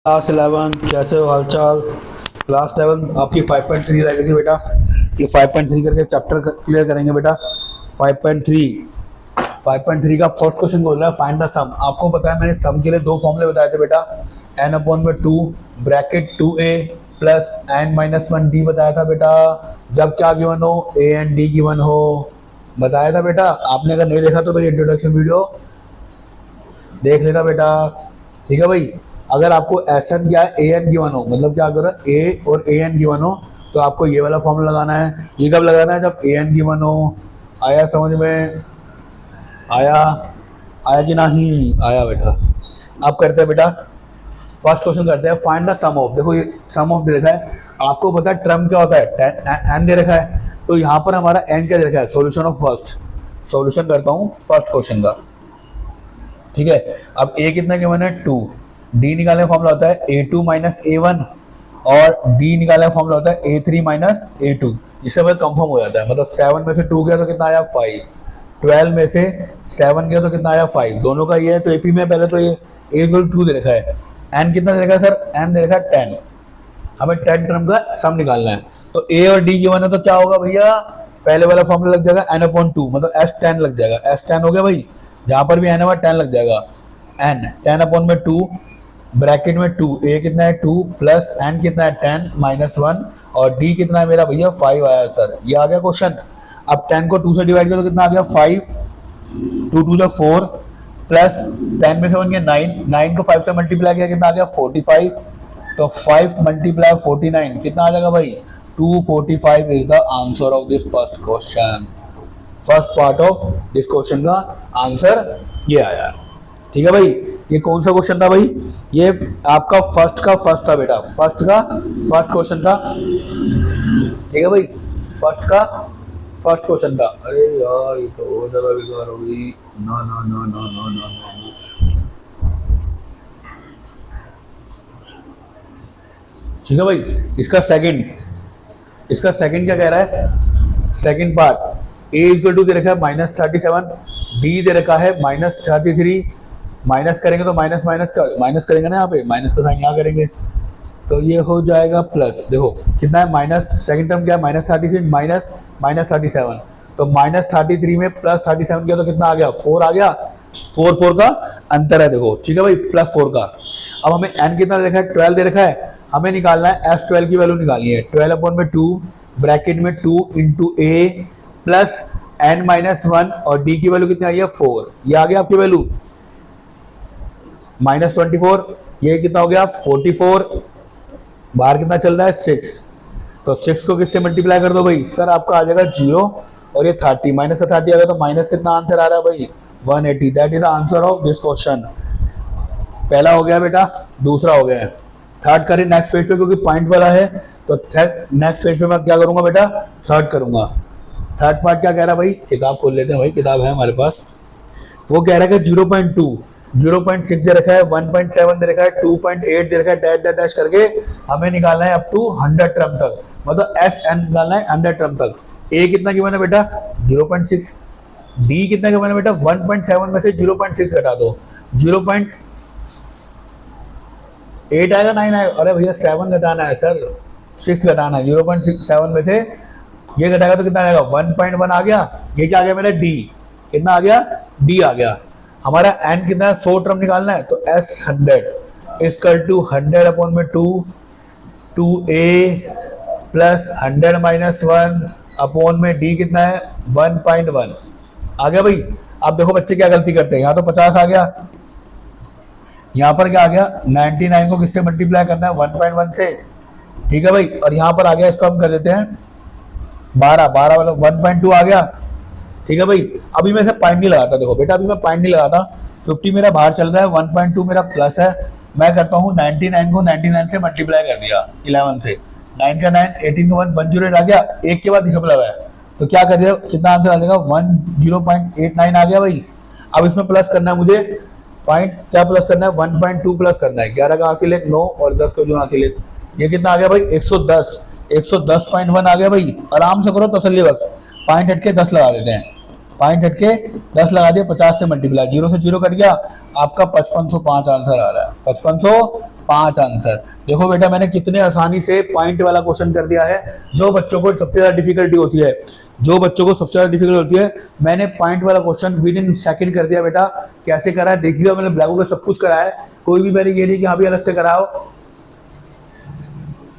Class 11 कैसे हो हालचाल। क्लास 11 आपकी 5.3 रह गई थी बेटा। ये 5.3 करके चैप्टर क्लियर करेंगे बेटा। 5.3 5.3 का फर्स्ट क्वेश्चन बोल रहा है फाइंड द सम। आपको पता है मैंने सम के लिए दो फॉर्मूले बताए थे बेटा। n अपॉन में 2 bracket 2a plus n minus 1d बताया था बेटा। जब क्या गिवन हो a एंड d गिवन हो बताया था बेटा। आपने अगर नहीं देखा तो मेरी इंट्रोडक्शन वीडियो देख लेना बेटा। ठीक है भाई। अगर आपको एस एन क्या ए एन गिवन हो मतलब क्या करो ए और ए एन गिवन हो तो आपको ये वाला फॉर्मूला लगाना है। ये कब लगाना है? जब ए एन गिवन हो। आया समझ में? आया आया कि नहीं आया बेटा? अब करते हैं बेटा फर्स्ट क्वेश्चन करते हैं फाइंड द सम ऑफ। देखो ये सम ऑफ दे रखा है। आपको पता है टर्म क्या होता है? एन दे रखा है तो यहाँ पर हमारा एन क्या दे रखा है? Solution of first. सॉल्यूशन करता हूँ फर्स्ट क्वेश्चन का। ठीक है। अब ए कितना गिवन है? 2। डी निकालने का फॉर्मूला होता है a2 माइनस a1 और डी निकालने का फॉर्मूला होता है a3 माइनस a2। इससे हमें कंफर्म हो जाता है। मतलब 7 में से 2 गया तो कितना आया? 5। 12 में से 7 गया तो कितना आया? 5। दोनों का ये है तो एपी में पहले तो ये a2 दे रखा है। एन कितना दे रखा है सर? एन दे रखा है 10। हमें 10 टर्म का सम निकालना है तो ए और डी गिवन है तो क्या होगा भैया? पहले वाला फॉर्मूला लग जाएगा n अपॉन 2 मतलब s10 लग जाएगा। s10 हो गया भाई। जहां पर भी n है 10 लग जाएगा। n 10 अपॉन में 2 ब्रैकेट में 2 a कितना है 2 प्लस n कितना है 10 माइनस 1 और d कितना है मेरा भैया 5 आया सर। ये आ गया क्वेश्चन। अब 10 को 2 से डिवाइड किया तो कितना आ गया? 5। 2 2 4 प्लस 10 में से बन गया 9। 9 को 5 से मल्टीप्लाई किया कितना आ गया? 45। तो 5 मल्टीप्लाई 49 कितना आ जाएगा भाई? 245 is the answer of this first question. First part of this question का आंसर ये आया। ठीक है भाई। ये कौन सा क्वेश्चन था भाई? ये आपका फर्स्ट का फर्स्ट था बेटा। फर्स्ट का फर्स्ट क्वेश्चन था। ठीक है भाई। फर्स्ट का फर्स्ट क्वेश्चन था। अरे यार ये तो बहुत ज्यादा बेकार हो गई। ना ना ना ना ना ना ना। ठीक है भाई। इसका सेकंड क्या कह रहा है? Second part a equal to दे रखा है -37, डी दे रखा है -33। माइनस करेंगे तो माइनस करेंगे ना, यहाँ पे माइनस का साइन यहाँ करेंगे तो ये हो जाएगा प्लस। देखो कितना है माइनस, सेकंड टर्म क्या है? -33 माइनस -37 तो -33 में +37 किया तो कितना आ गया? 4 आ गया। 4 का अंतर है देखो। ठीक है भाई। +4 का। अब हमें n कितना दे रखा है? 12 दे रखा है। हमें निकालना है s12 की वैल्यू निकालनी है। 12 अपॉन में 2 ब्रैकेट में 2 into a plus n minus 1 और d की वैल्यू कितनी आई है? 4। ये आ गया आपकी वैल्यू -24। ये कितना हो गया? 44। बाहर कितना चल रहा है? 6। तो 6 को किससे मल्टीप्लाई कर दो भाई? सर आपका आ जाएगा 0 और ये 30 माइनस का 30 आ गया तो माइनस कितना आंसर आ रहा है भाई? 180। That is the answer of this question. पहला हो गया बेटा। दूसरा हो गया है। थर्ड करें नेक्स्ट पेज पे क्योंकि पॉइंट वाला है तो नेक्स्ट पेज पे मैं क्या करूंगा बेटा? थर्ड करूंगा। थर्ड पार्ट क्या कह रहा है भाई? किताब खोल लेते हैं भाई, किताब है हमारे पास। वो कह रहा है कि 0.2 0.6 दे रखा है, 1.7 दे रखा है, 2.8 दे रखा है, डैश डैश डैश करके हमें निकालना है अप टू 100 टर्म तक। मतलब एस एन निकालना है 100 टर्म तक। ए कितना गिवन है बेटा? 0.6। डी कितना गिवन है बेटा? 1.7 में से 0.6 घटा दो। 0.8 आएगा 9 आएगा? अरे भैया 7 घटाना है सर, 6 घटाना है। 0.67 में से ये घटाएगा तो कितना आएगा? 1.1 आ गया। ये क्या आ गया मेरा? डी। कितना आ गया? डी आ गया। हमारा n कितना है? 100 टर्म निकालना है तो s100 इक्वल टू 100 अपॉन में 2a प्लस 100 माइनस 1 अपॉन में d कितना है? 1.1 आ गया भाई। अब देखो बच्चे क्या गलती करते हैं। यहाँ तो 50 आ गया, यहाँ पर क्या आ गया? 99 को किससे मल्टीप्लाई करना है? 1.1 से। ठीक है भाई। और यहाँ पर आ गया, इसको हम कर देते हैं 12 वाला 1.2 आ गया। ठीक है भाई। अभी मैं इसे पॉइंट नहीं लगाता। देखो बेटा अभी मैं पॉइंट नहीं लगाता। 50 मेरा बाहर चल रहा है, 1.2 मेरा प्लस है। मैं करता हूँ 99 को 99 से मल्टीप्लाई कर दिया 11 से। 9 का 9, 18 का 1, 108 आ गया। एक के बाद दशमलव है तो क्या कर दिया? कितना आंसर आ जाएगा? 10.89 आ गया भाई। अब इसमें प्लस करना है मुझे। पॉइंट क्या प्लस करना है? 1.2 प्लस करना है। 11 का हासिल 9 और 10 का जो हासिल। ये कितना आ गया भाई? 110। 110.1 आ गया भाई। आराम से करो तसल्ली बख्श। पॉइंट हट के 10 लगा देते हैं। पॉइंट हट के 10 लगा दिया, 50 से मल्टीप्लाई, 0 से 0 कट गया, आपका 5505 आंसर आ रहा है, 5505 आंसर। देखो बेटा मैंने कितने आसानी से पॉइंट वाला क्वेश्चन कर दिया है। जो बच्चों को सबसे ज्यादा डिफिकल्टी होती है, जो बच्चों को सबसे ज्यादा डिफिकल्ट होती है, मैंने पॉइंट वाला क्वेश्चन विद इन सेकंड कर दिया बेटा। कैसे करा है देखिए, मैंने ब्लैक बोर्ड पे सब कुछ करा है, कोई भी मैंने ये नहीं कि हाँ भी अलग से कराओ।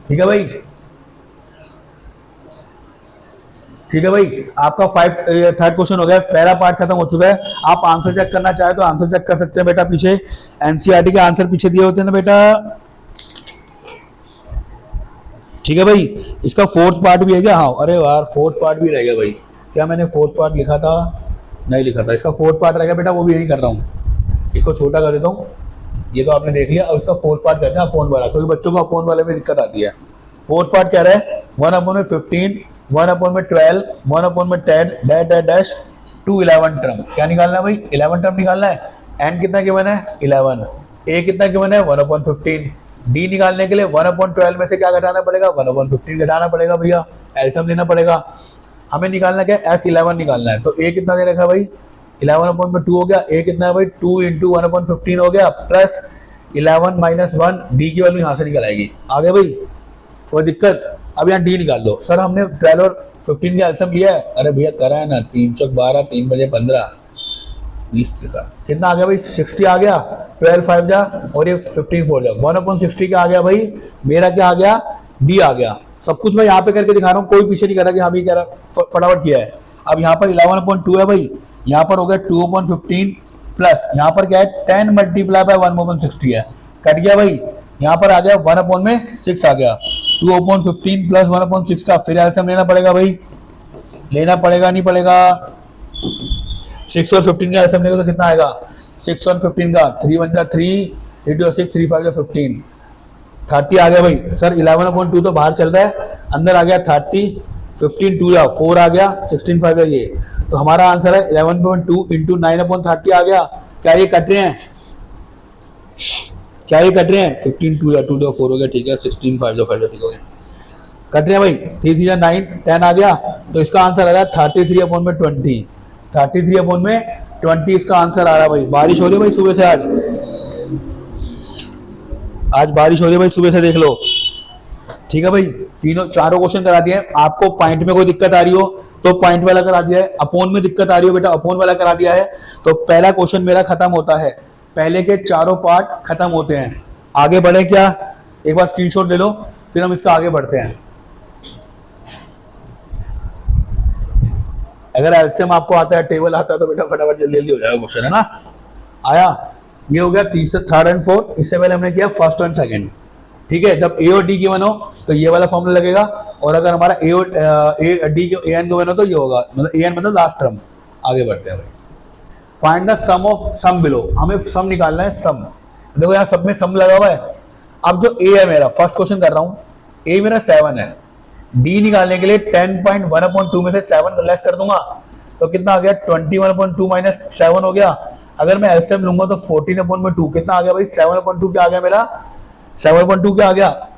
ठीक है भाई, ठीक है भाई, आपका थर्ड क्वेश्चन हो गया, पहला पार्ट खत्म हो चुका है। आप आंसर चेक करना चाहे तो आंसर चेक कर सकते हैं बेटा, पीछे एनसीईआरटी के आंसर पीछे दिए होते हैं ना बेटा। ठीक है भाई, इसका फोर्थ पार्ट भी है क्या? हाँ, अरे यार फोर्थ पार्ट भी रह गया भाई, क्या मैंने फोर्थ पार्ट लिखा था? नहीं लिखा था, इसका फोर्थ पार्ट रह गया बेटा, वो भी यही कर रहा हूँ, इसको छोटा कर देता हूँ। ये तो आपने देख लिया, और इसका फोर्थ पार्ट करते हैं अपोन वाला, क्योंकि बच्चों को अपोन वाले में दिक्कत आती है। फोर्थ पार्ट क्या रहा है? 1/15, 1/12, 1/10 dash dash dash to 11 term. क्या निकालना है भाई? 11 टर्म निकालना है। एन कितना गिवन है? 11। ए कितना गिवन है? 1/15। डी निकालने के लिए 1/12 में से क्या घटाना पड़ेगा? 1/15 घटाना पड़ेगा भैया, एलसीएम लेना पड़ेगा। हमें निकालना क्या है? S11 निकालना है। तो ए कितना दे रखा है भाई? 11/2 हो गया। ए कितना है भाई? 2 × 1/15 हो गया, प्लस 11 - 1, डी की वैल्यू यहाँ से निकल आएगी। आगे भाई कोई दिक्कत? अब यहाँ डी निकाल लो। सर हमने 12 और 15 का एलसीएम लिया है। अरे भैया करा है ना, 3 × 12, 3 × 15, 20 के साथ कितना आ गया भाई? 60 आ गया। 12 5 जा और ये 15 4 जा, 1/60 क्या आ गया भाई? मेरा क्या आ गया? डी आ गया। सब कुछ मैं यहाँ पे करके दिखा रहा हूँ, कोई पीछे नहीं कर रहा कि हाँ भी कह रहा, फटाफट किया है। अब यहाँ पर 11/2 है भाई, यहाँ पर हो गया 2/15, प्लस यहाँ पर क्या है? 10 × 1/60 है, कट गया भाई। यहाँ पर आ गया 1/6 आ गया, 2/15 प्लस 1/6 का फिर एलसीएम लेना पड़ेगा भाई, लेना पड़ेगा नहीं पड़ेगा? 6 और 15 का एलसीएम लेगा तो कितना आएगा? 6 और 15 का 3 1 जा 3, 3 2 6, 3 5 जा 15, 30 आ गया भाई। सर 11/2 तो बाहर चल रहा है, अंदर आ गया 30, 15 2 जा 4 आ गया, 16 5 जा ये। तो हमारा आंसर है 11/2 × 9/30 आ गया। क्या ये कट रहे हैं? क्या ये कट रहे हैं? 15 2 जा 2 जा 4 हो गया, ठीक है, 16 5 जा 5 जा, ठीक हो गया, कट रहे हैं भाई। 3 3 जा 9, 10 आ गया। तो इसका आंसर आ रहा है 33/20, 33/20 इसका आंसर आ रहा है भाई। बारिश हो रही है भाई सुबह से, आज बारिश हो रही है भाई सुबह से, देख लो। ठीक है भाई, चारों क्वेश्चन करा दिए। आपको पॉइंट में कोई दिक्कत आ रही हो तो पॉइंट वाला करा दिया है, अपोन में दिक्कत आ रही हो बेटा अपोन वाला करा दिया है। तो पहला क्वेश्चन मेरा खत्म होता है, पहले के चारों पार्ट खत्म होते हैं। आगे बढ़े क्या? एक बार स्क्रीनशॉट ले लो, फिर हम इसका आगे बढ़ते हैं। अगर एलसीएम आपको आता है, टेबल आता है, तो बेटा फटाफट जल्दी जल्दी हो जाएगा क्वेश्चन, है ना? आया? ये हो गया थर्ड एंड फोर्थ। इससे पहले हमने किया फर्स्ट एंड सेकंड। ठीक है, जब ए और डी गिवन हो तो ये वाला फॉर्मूला लगेगा, और अगर हमारा ए और डी ए एन गिवन हो तो ये होगा, मतलब ए एन मतलब लास्ट टर्म। आगे बढ़ते हैं भाई। Find the sum of sum below. हमें सम निकालना है, सम। देखो यहाँ सब में सम लगा हुआ है। अब जो ए है मेरा, फर्स्ट क्वेश्चन कर रहा हूँ, ए मेरा 7 है। डी निकालने के लिए 10.1/2 में से 7 लेस कर दूंगा तो कितना आ गया? 21/2 - 7 हो गया। अगर मैं एलसीएम लूंगा तो 14/2 कितना आ गया भाई? 7/2 क्या आ गया मेरा? 7/2 क्या आ गया?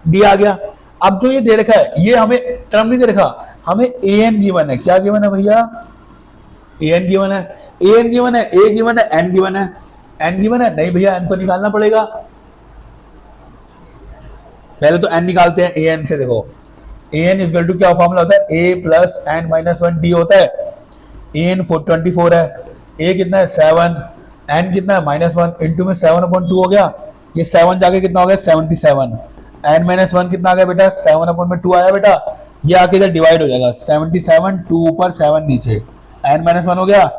डी आ गया। अब जो ये दे रखा है, ये हमें टर्म नहीं दे रखा, हमें ए एन गिवन है। क्या गिवन है भैया? ए एन गिवन है, ए एन गिवन है, ए गिवन है, एन गिवन है। एन गिवन है? नहीं भैया, एन तो निकालना पड़ेगा। पहले तो एन निकालते हैं ए एन से। देखो ए एन इक्वल टू क्या फॉर्मूला होता है? ए प्लस एन माइनस 1 डी होता है। ए एन 24 है, ए कितना है? 7, एन कितना है? -1 इंटू में 7/2 हो गया। ये 7 जाके कितना हो गया? 77। एन माइनस 1 कितना आ गया बेटा? 7/2 आया बेटा। ये आके इधर डिवाइड हो जाएगा, 77 2 ऊपर 7 नीचे, एन माइनस 1 हो गया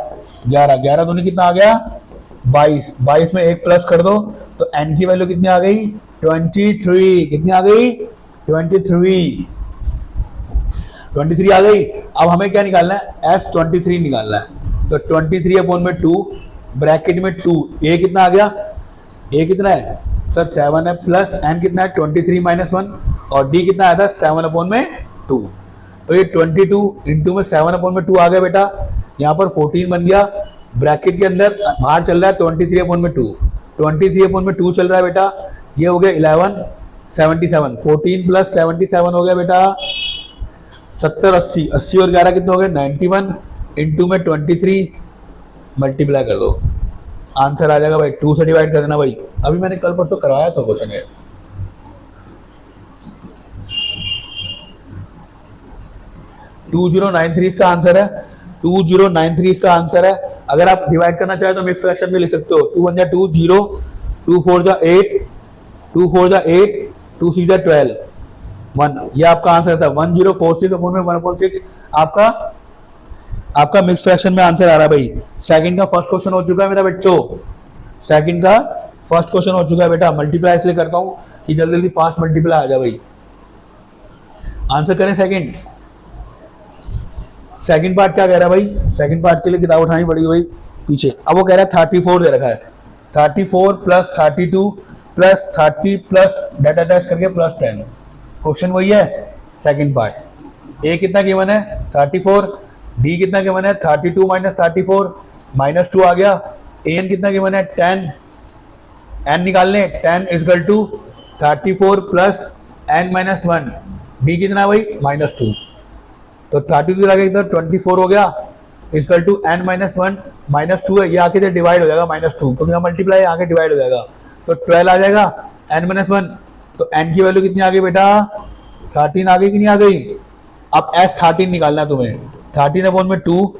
11, 11 दूनी कितना आ गया? 22, 22 में 1 प्लस कर दो तो एन की वैल्यू कितनी आ गई? 23। कितनी आ गई? 23 आ गई। अब हमें क्या निकालना है? S23 निकालना है। तो 23/2 ब्रैकेट में 2, ए कितना आ गया? ए कितना है सर? 7 है, प्लस एन कितना है? 23 - 1, और डी कितना आया था? 7/2। तो ये 22 इंटू में 7/2 आ गया बेटा। यहाँ पर 14 बन गया, ब्रैकेट के अंदर बाहर चल रहा है 23/2, 23/2 चल रहा है बेटा। ये हो गया 11 77, 14 प्लस 77 हो गया बेटा 70 80, 80 और 11 कितना हो गया? 91, इंटू में 23 मल्टीप्लाई कर दो, आंसर आ जाएगा भाई। 2 से डिवाइड कर देना भाई, अभी मैंने कल परसों करवाया था क्वेश्चन है। 2093 इसका आंसर है, 2093 इसका आंसर है। अगर आप डिवाइड करना चाहे तो मिक्स फ्रैक्शन में लिख सकते हो। 2 1 जा 2 0, 2 4 जा 8, 2 4 जा 8, 2 6 जा 12, 1। ये आपका आंसर था 1046 अपॉन में 1/6 आपका मिक्स फ्रैक्शन में आंसर आ रहा है भाई। सेकंड का फर्स्ट क्वेश्चन हो चुका है मेरा बच्चों, सेकंड का फर्स्ट क्वेश्चन हो चुका है बेटा। मल्टीप्लाई इसलिए करता हूं कि जल्दी जल्दी फास्ट मल्टीप्लाई आ जाए भाई। आंसर करें सेकंड। सेकंड पार्ट क्या कह रहा है भाई, सेकंड पार्ट के लिए किताब उठानी पड़ेगी भाई पीछे। अब वो कह रहा है 34 दे रखा है, 34 plus 32 plus 30 plus data dash करके प्लस 10। क्वेश्चन वही है सेकंड पार्ट। ए कितना गिवन है 34, डी कितना गिवन है 32 माइनस 34 माइनस 2 आ गया। एन कितना गिवन है 10, एन निकाल लें 10 equal to 34 plus N minus 1, D कितना भाई माइनस 2। तो 32 लगे इधर 24 हो गया equal to N minus 1 minus 2 है, ये आके इधर डिवाइड हो जाएगा माइनस 2, क्योंकि मल्टीप्लाई आगे डिवाइड हो जाएगा। तो 12 आ जाएगा एन माइनस 1। तो एन की वैल्यू कितनी आ गई बेटा 13 आ गई कि नहीं आ गई। अब एस 13 निकालना है तुम्हें, 13 अपॉन में 2,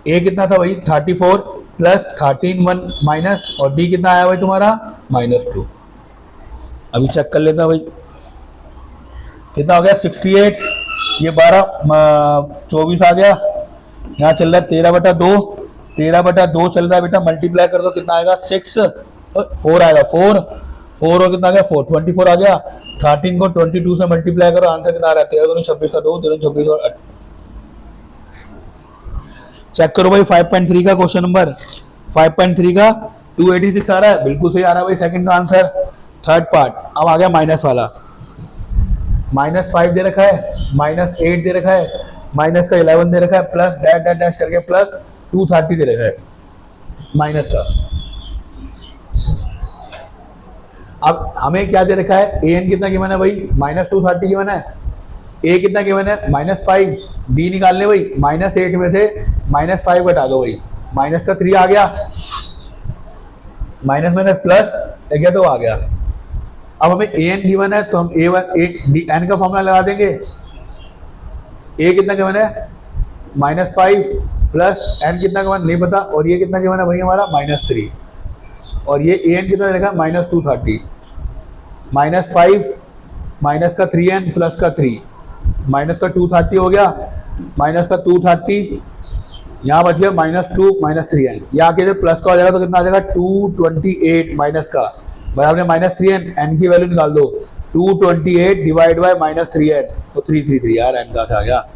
ए कितना था भाई 34 प्लस 13 1 माइनस, और डी कितना आया भाई तुम्हारा माइनस 2। अभी चेक कर लेता भाई कितना हो गया 68, ये 12 24 आ गया, यहाँ चल रहा है 13/2, 13/2 चल रहा है बेटा। मल्टीप्लाई कर दो कितना आएगा 6 4 आएगा 4 और कितना आ गया 4 24 आ गया। 13 को 22 से मल्टीप्लाई करो, आंसर कितना आ रहा है 13 दूनी 26 का 2 13 26 और 8। चेक करो भाई 5.3 का क्वेश्चन नंबर 5.3 का 286 आ रहा है, बिल्कुल सही आ रहा है भाई सेकंड का आंसर। थर्ड पार्ट अब आ गया माइनस वाला, -5 दे रखा है, -8 दे रखा है, माइनस का 11 दे रखा है, प्लस डैश डैश डैश करके प्लस 230 दे रखा है माइनस का। अब हमें क्या दे रखा है, ए एन कितना गिवन है भाई -230 गिवन है, ए कितना गिवन है -5, डी निकालने भाई -8 में से -5 घटा दो भाई, माइनस का 3 आ गया, माइनस माइनस प्लस गया तो आ गया। अब हमें ए एन गिवन है तो हम एन का फॉर्मूला लगा देंगे। ए कितना गिवन है -5 प्लस एन कितना गिवन नहीं पता, और ये कितना गिवन है भाई हमारा -3, और ये ए एन कितना देगा -230, -5 माइनस का 3n प्लस का 3, माइनस का 230 हो गया, माइनस का 230 यहाँ बच गया -2 -3n, ये आके जब प्लस का हो जाएगा तो कितना आ जाएगा 228 माइनस का बराबर -3n, एन की वैल्यू निकाल दो 228 डिवाइड बाय -3n, तो 333 यार एन का आ गया।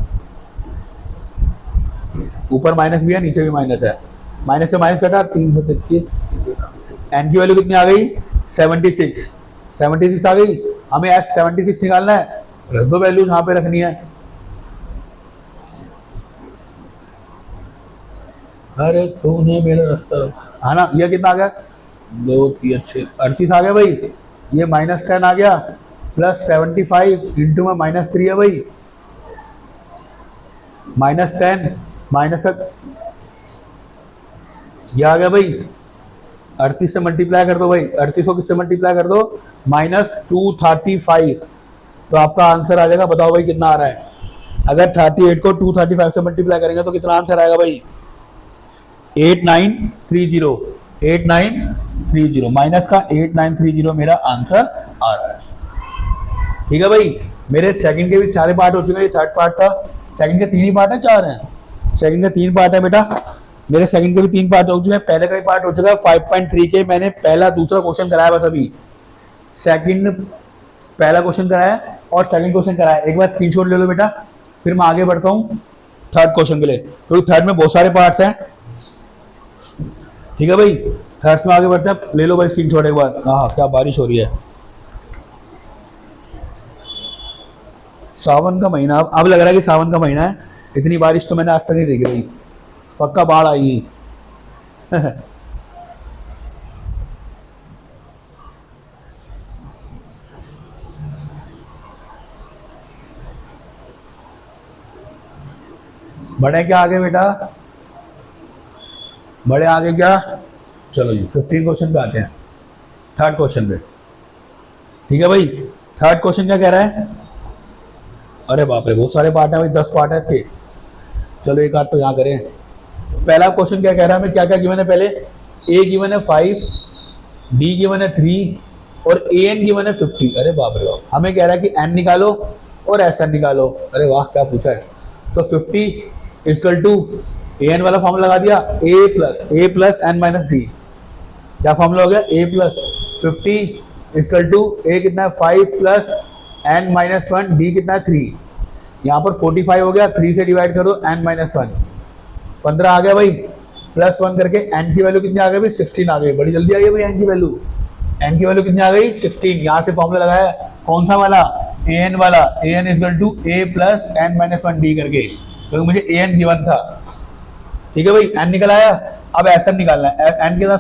ऊपर माइनस भी है नीचे भी माइनस है, माइनस से माइनस कटा 333, एन की वैल्यू कितनी आ गई 76 आ गई। हमें एस 76 निकालना है, रख दो वैल्यू यहाँ पे रखनी है। अरे तूने मेरा रास्ता है ना, ये कितना आ गया 2 3 6 38 आ गया भाई। ये -10 आ गया प्लस 75 इंटू में -3 है भाई, -10 माइनस का ये आ गया भाई 38 से मल्टीप्लाई कर दो भाई, 38 को किससे मल्टीप्लाई कर दो -235, तो आपका आंसर आ जाएगा। बताओ भाई कितना आ रहा है। अगर 38 को 235 से मल्टीप्लाई करेंगे तो कितना आंसर आएगा भाई 8930 माइनस का 8930 मेरा आंसर आ रहा है। ठीक है भाई, मेरे सेकंड के भी सारे पार्ट हो चुके हैं, ये थर्ड पार्ट था। सेकंड के 3 ही पार्ट है 4 हैं, सेकंड के 3 पार्ट है बेटा। मेरे सेकंड के भी 3 पार्ट हो चुके हैं, पहले का भी पार्ट हो चुका है 5.3 के। मैंने पहला दूसरा क्वेश्चन कराया बस, अभी सेकंड पहला क्वेश्चन कराया और सेकंड क्वेश्चन कराया। एक बार स्क्रीनशॉट ले लो बेटा, फिर मैं आगे बढ़ता हूँ थर्ड क्वेश्चन के लिए, क्योंकि थर्ड में बहुत सारे पार्ट्स हैं। ठीक है भाई, थर्ड्स में आगे बढ़ते हैं, ले लो भाई स्क्रीनशॉट एक बार। हाँ क्या बारिश हो रही है, सावन का महीना, अब लग रहा है कि सावन का महीना है। इतनी बारिश तो मैंने आज तक नहीं देखी भाई, पक्का बाढ़ आएगी। बढ़े क्या आगे बेटा, बड़े आगे क्या, चलो जी 15 क्वेश्चन पे आते हैं, थर्ड क्वेश्चन पे। ठीक है भाई, थर्ड क्वेश्चन क्या कह रहा है, अरे बाप रे बहुत सारे पार्ट है भाई, 10 पार्ट है इसके। चलो एक आध तो यहाँ करें। पहला क्वेश्चन क्या कह रहा है, हमें क्या क्या गिवन है, पहले ए गिवन है 5, बी गिवन है 3 और ए एन गिवन है 50। अरे बाप रे बाप, हमें कह रहा है कि एन निकालो और एस एन निकालो। अरे वाह क्या पूछा है। तो 50 इक्वल टू ए एन वाला फॉर्मूला लगा दिया, ए प्लस एन माइनस डी। क्या फॉर्मूला हो गया, ए प्लस 50 इक्वल टू ए कितना है 5 प्लस एन माइनस 1, डी कितना है 3। यहाँ पर 45 हो गया, 3 से डिवाइड करो एन माइनस 1, 15 आ गया भाई, प्लस 1 करके एन की वैल्यू कितनी आ गई भाई, 16 आ गई। बड़ी जल्दी आ गई भाई एन की वैल्यू, एन की वैल्यू कितनी आ गई 16। यहाँ से फॉर्मूला लगाया कौन सा वाला, ए एन वाला, a n equal to a plus N minus 1 d करके, क्योंकि मुझे ए एन गिवन था। ठीक है भाई, एन निकल आया। अब एस एन निकालना है, एन कितना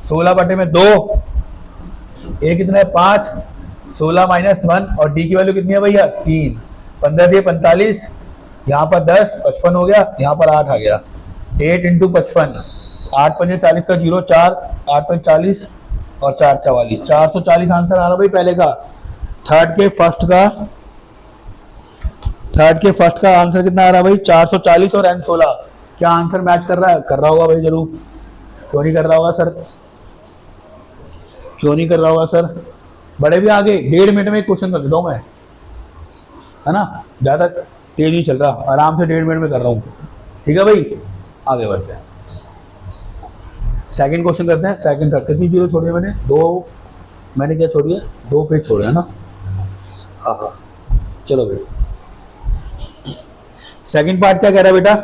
16 बटे में 2, ए कितना है 5, 16 माइनस 1 और डी की वैल्यू कितनी है भैया 3, 15 दिए 45, यहाँ पर 10, 55 हो गया, यहाँ पर 8 आ गया। 8 इंटू 55, 8 पंजे 40 का 0, 4, 8 पंजे 40 और 4 44, 440 आंसर आ रहा भाई पहले का। थर्ड के फर्स्ट का आंसर कितना आ रहा भाई 440 और एन 16। क्या आंसर मैच कर रहा है, कर रहा होगा भाई जरूर, क्यों नहीं कर रहा होगा सर, क्यों नहीं कर रहा होगा सर। बड़े भी आगे 1.5 मिनट में एक क्वेश्चन कर देता हूँ मैं, है ना, ज़्यादा तेज नहीं चल रहा, आराम से 1.5 मिनट में कर रहा हूँ। ठीक है भाई, आगे बढ़ते हैं, सेकंड क्वेश्चन करते हैं। सेकंड तक कितनी जीरो छोड़ी है मैंने, 2, मैंने क्या छोड़ी है 2 पेज छोड़े है ना। हाँ चलो भाई, सेकंड पार्ट क्या कह रहा है बेटा,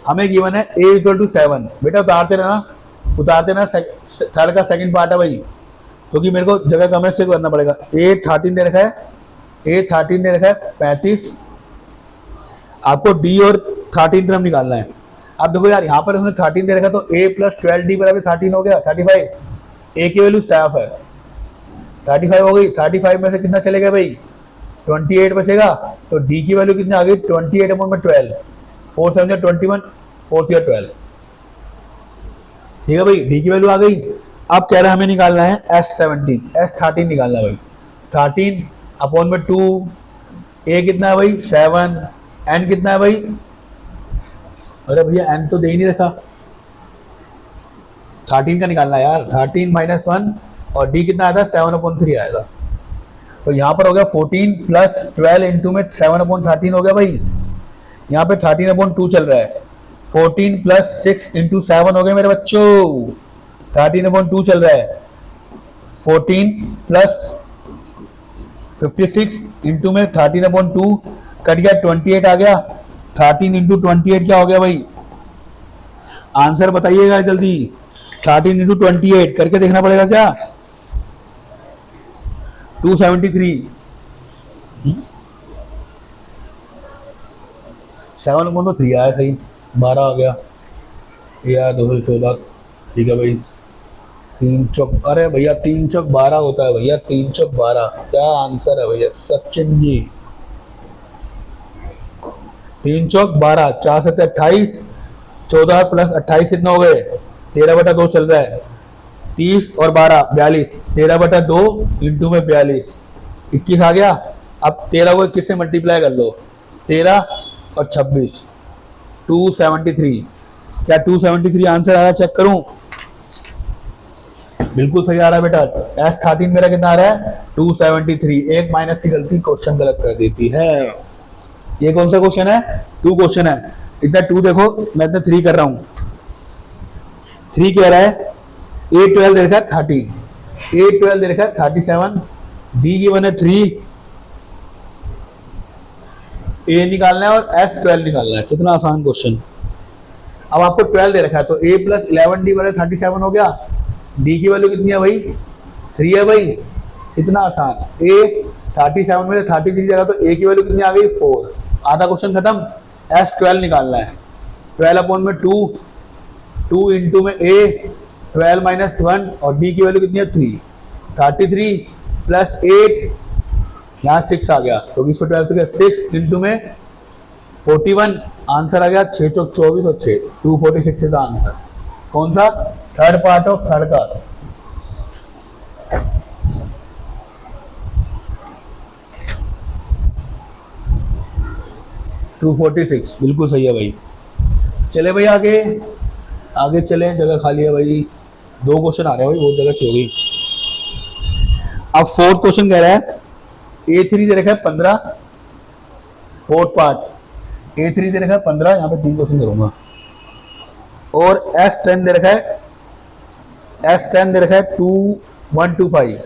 हमें गिवन है a इक्वल टू 7। बेटा उतारते रहना, थर्ड का सेकंड पार्ट है भाई, क्योंकि मेरे को जगह कम से करना पड़ेगा। a 13 दे रखा है 35, आपको d और 13 तरफ निकालना है। अब देखो यार, यहाँ पर उसने 13 दे रखा, तो a प्लस 12d बराबर 13 हो गया 35। a की वैल्यू साफ है 35 हो गई, 35 में से कितना चलेगा भाई 28 बचेगा, तो d की वैल्यू कितनी आ गई 28 अपॉन में 12, 4 7 21, 4 3 12। ठीक है भाई, d की वैल्यू आ गई। अब कह रहा है हमें निकालना है S13 निकालना है भाई, 13 अपॉन में 2, a कितना है भाई 7, n कितना है भाई, अरे भैया n तो दे ही नहीं रखा, 13 का निकालना है यार, 13 माइनस 1 और d कितना आया था 7/3 आया था। तो यहाँ पर हो गया 14 प्लस 12 इंटू में 7/13 हो गया भाई, यहाँ पे 13/2 चल रहा है, 14 प्लस 6 इंटू 7 हो गया मेरे बच्चों, 13/2 चल रहा है, 14 प्लस 56 इंटू में 13/2 कट गया 28 आ गया, 13 इंटू 28 क्या हो गया भाई, आंसर बताइएगा जल्दी। 13 इंटू 28 करके देखना पड़ेगा क्या, 273, 7/3 आया सही, 12 आ गया, या 214। ठीक है भाई, 3 चौक, अरे भैया 3 चौक 12 होता है भैया, 3 चौक 12, क्या आंसर है भैया सचिन जी, 3 चौक 12, 4 7 28, 14 प्लस 28 कितना हो गए 13/2 चल रहा है, 30 और 12 42, 13/2 इंटू में 42, 21 आ गया। अब 13 को 21 से मल्टीप्लाई कर लो, 13 और 26, 273। क्या 273 आंसर आया, चेक करूं, बिल्कुल सही आ रहा है बेटा। S13 मेरा कितना आ रहा है 273, एक माइनस की गलती क्वेश्चन गलत कर देती है। ये कौन सा क्वेश्चन है, 2 क्वेश्चन है, इतना 2 देखो, मैं इतना 3 कर रहा हूं। 3 कह रहा है A12 दे रखा है 13, A12 दे रखा है 37, D की 1 है 3, A निकालना है और S12 निकालना है। कितना आसान क्वेश्चन। अब आपको 12 दे रखा है, तो A प्लस 11D बराबर 37 हो गया, D की वैल्यू कितनी है भाई 3 है भाई, कितना आसान। A 37 में 33 जगह, तो A की वैल्यू कितनी आ गई 4, आधा क्वेश्चन खत्म। S12 निकालना है, 12 अपॉन में 2 इंटू में A 12 माइनस 1 और D की वैल्यू कितनी है 3, 33 प्लस 8, यहाँ 6 आ गया, तो इसको 12 से 6 इंटू में 41, आंसर आ गया 6 चौक 24 और 6, 246 का आंसर। कौन सा? थर्ड पार्ट ऑफ थर्ड का। टू 46 बिल्कुल सही है भाई। चले भाई आगे, आगे चले, जगह खाली है भाई, 2 क्वेश्चन आ रहे हैं भाई, बहुत जगह चाहिए होगी। अब फोर्थ क्वेश्चन कह रहा है A3 दे रखा है 15, फोर्थ पार्ट A3 दे रखा है 15, यहाँ पे 3 क्वेश्चन करूंगा। और S10 दे रखा है, S10 दे रखा है 2125।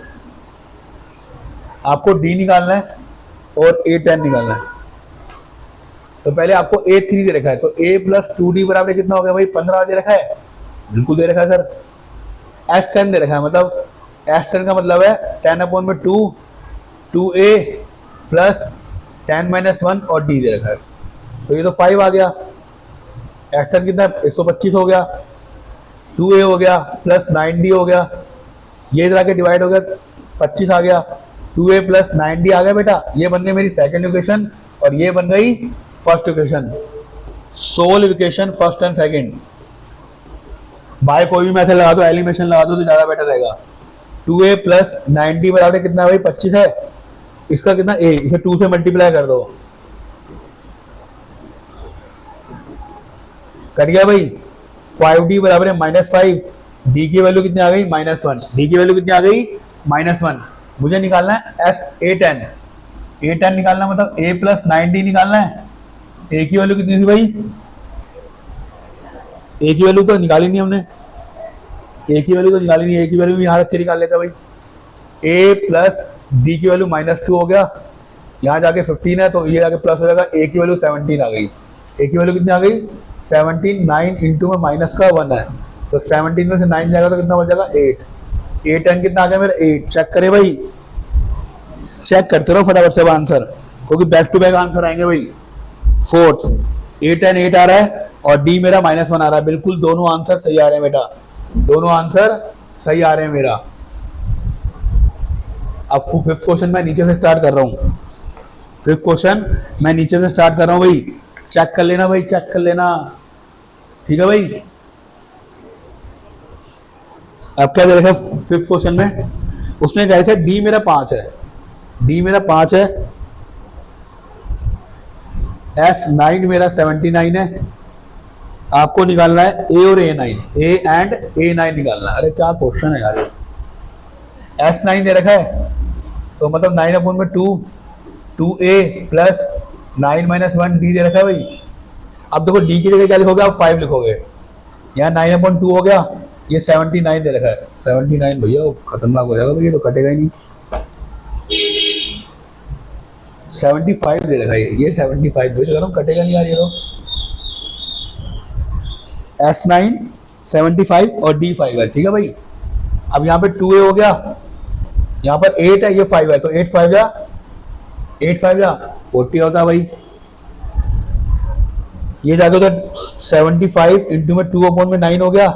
आपको D निकालना है और A10 निकालना है। तो पहले आपको A3 दे रखा है, तो A प्लस 2D बराबर कितना हो गया भाई? 15 दे रखा है, बिल्कुल दे रखा है सर। S10 दे रखा है, मतलब S10 का मतलब है 10/2 2A प्लस 10-1 और D दे रखा है, तो ये तो 5 आ गया। S10 कितना? 125 हो गया, 2A हो गया प्लस 9D हो गया, ये इधर आके डिवाइड हो गया, 25 आ गया, 2A प्लस 9D आ गया बेटा। ये बन गई मेरी सेकेंड इक्वेशन और ये बन गई first equation. Solve equation first and second. By कोई भी मेथड लगा दो, एलिमिनेशन लगा दो तो ज्यादा बेटर रहेगा। 2A प्लस 9D बराबर कितना है भाई? 25 है। इसका कितना? A, इसे 2 से मल्टीप्लाई कर दो, कट गया भाई। 5D बराबर है -5, D की वैल्यू कितनी आ गई? -1। D की वैल्यू कितनी आ गई? -1। मुझे निकालना है A10। A10 निकालना मतलब A प्लस 9D निकालना है। A की वैल्यू कितनी थी भाई? A की वैल्यू तो निकाली नहीं हमने, A की वैल्यू तो निकाली नहीं, A की वैल्यू भी यहाँ रख के निकाल लेता भाई। A प्लस D की वैल्यू -2 हो गया, यहाँ जाके 15 है तो ये जाके प्लस हो जाएगा। A की वैल्यू 17 आ गई। A की वैल्यू कितनी आ गई? 17। 9 इंटू में माइनस का 1 है, तो 17 में से 9 जाएगा तो कितना बच जाएगा? 8। A10 कितना आ गया मेरा? 8। चेक करे भाई, चेक करते रहो फटाफट से आंसर, क्योंकि बैक टू बैक आंसर आएंगे भाई। फोर्थ A10 8 आ रहा है और D मेरा -1 आ रहा है, बिल्कुल दोनों आंसर सही आ रहे हैं बेटा, दोनों आंसर सही आ रहे हैं मेरा। अब फिफ्थ क्वेश्चन मैं नीचे से स्टार्ट कर रहा हूँ, फिफ्थ क्वेश्चन मैं नीचे से स्टार्ट कर रहा हूँ भाई, चेक कर लेना भाई, चेक कर लेना, ठीक है भाई। अब क्या दे रखा है फिफ्थ क्वेश्चन में? उसने कहा था D मेरा 5 है, D मेरा 5 है, S9 मेरा 79 है, आपको निकालना है A और A9, A एंड A9 निकालना है। अरे क्या क्वेश्चन है यार ये। S9 दे रखा है तो मतलब 9/2 2A प्लस 9-1 D दे रखा है भाई। अब देखो D की जगह क्या लिखोगे आप? 5 लिखोगे, यहाँ 9/2 हो गया, ये 79 दे रखा है। 79 भैया खतरनाक हो जाएगा भाई, ये तो कटेगा ही नहीं। 75 दे रखा है, ये 75 भाई तो कटेगा नहीं यार ये तो। S9 75 और D 5 है, ठीक है भाई। अब यहाँ पे 2A हो गया, यहाँ पर 8 है, ये 5 है, तो 8 5 या 40 होता है भाई। ये जाके होता 75 इंटू में 2/9 हो गया,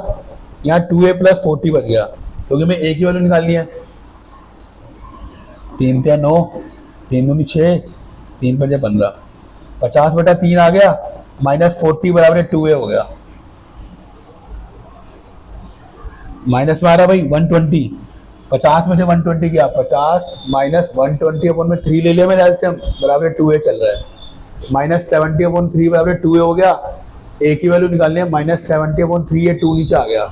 यहाँ 2A प्लस 40 बच गया, क्योंकि मैं A की वैल्यू निकालनी है। 3 × 9, 3 दूनी 6, 3 × 5 15, 50/3 आ गया, -40 बराबर 2A हो गया। माइनस में आ रहा भाई 120, 50 में से 120 किया, 50 माइनस 120/3 ले लिया मैंने एलसीएम, बराबर 2A चल रहा है। -70/3 बराबर 2A हो गया। A की वैल्यू निकालनी है -70/3, ये 2 नीचे आ गया,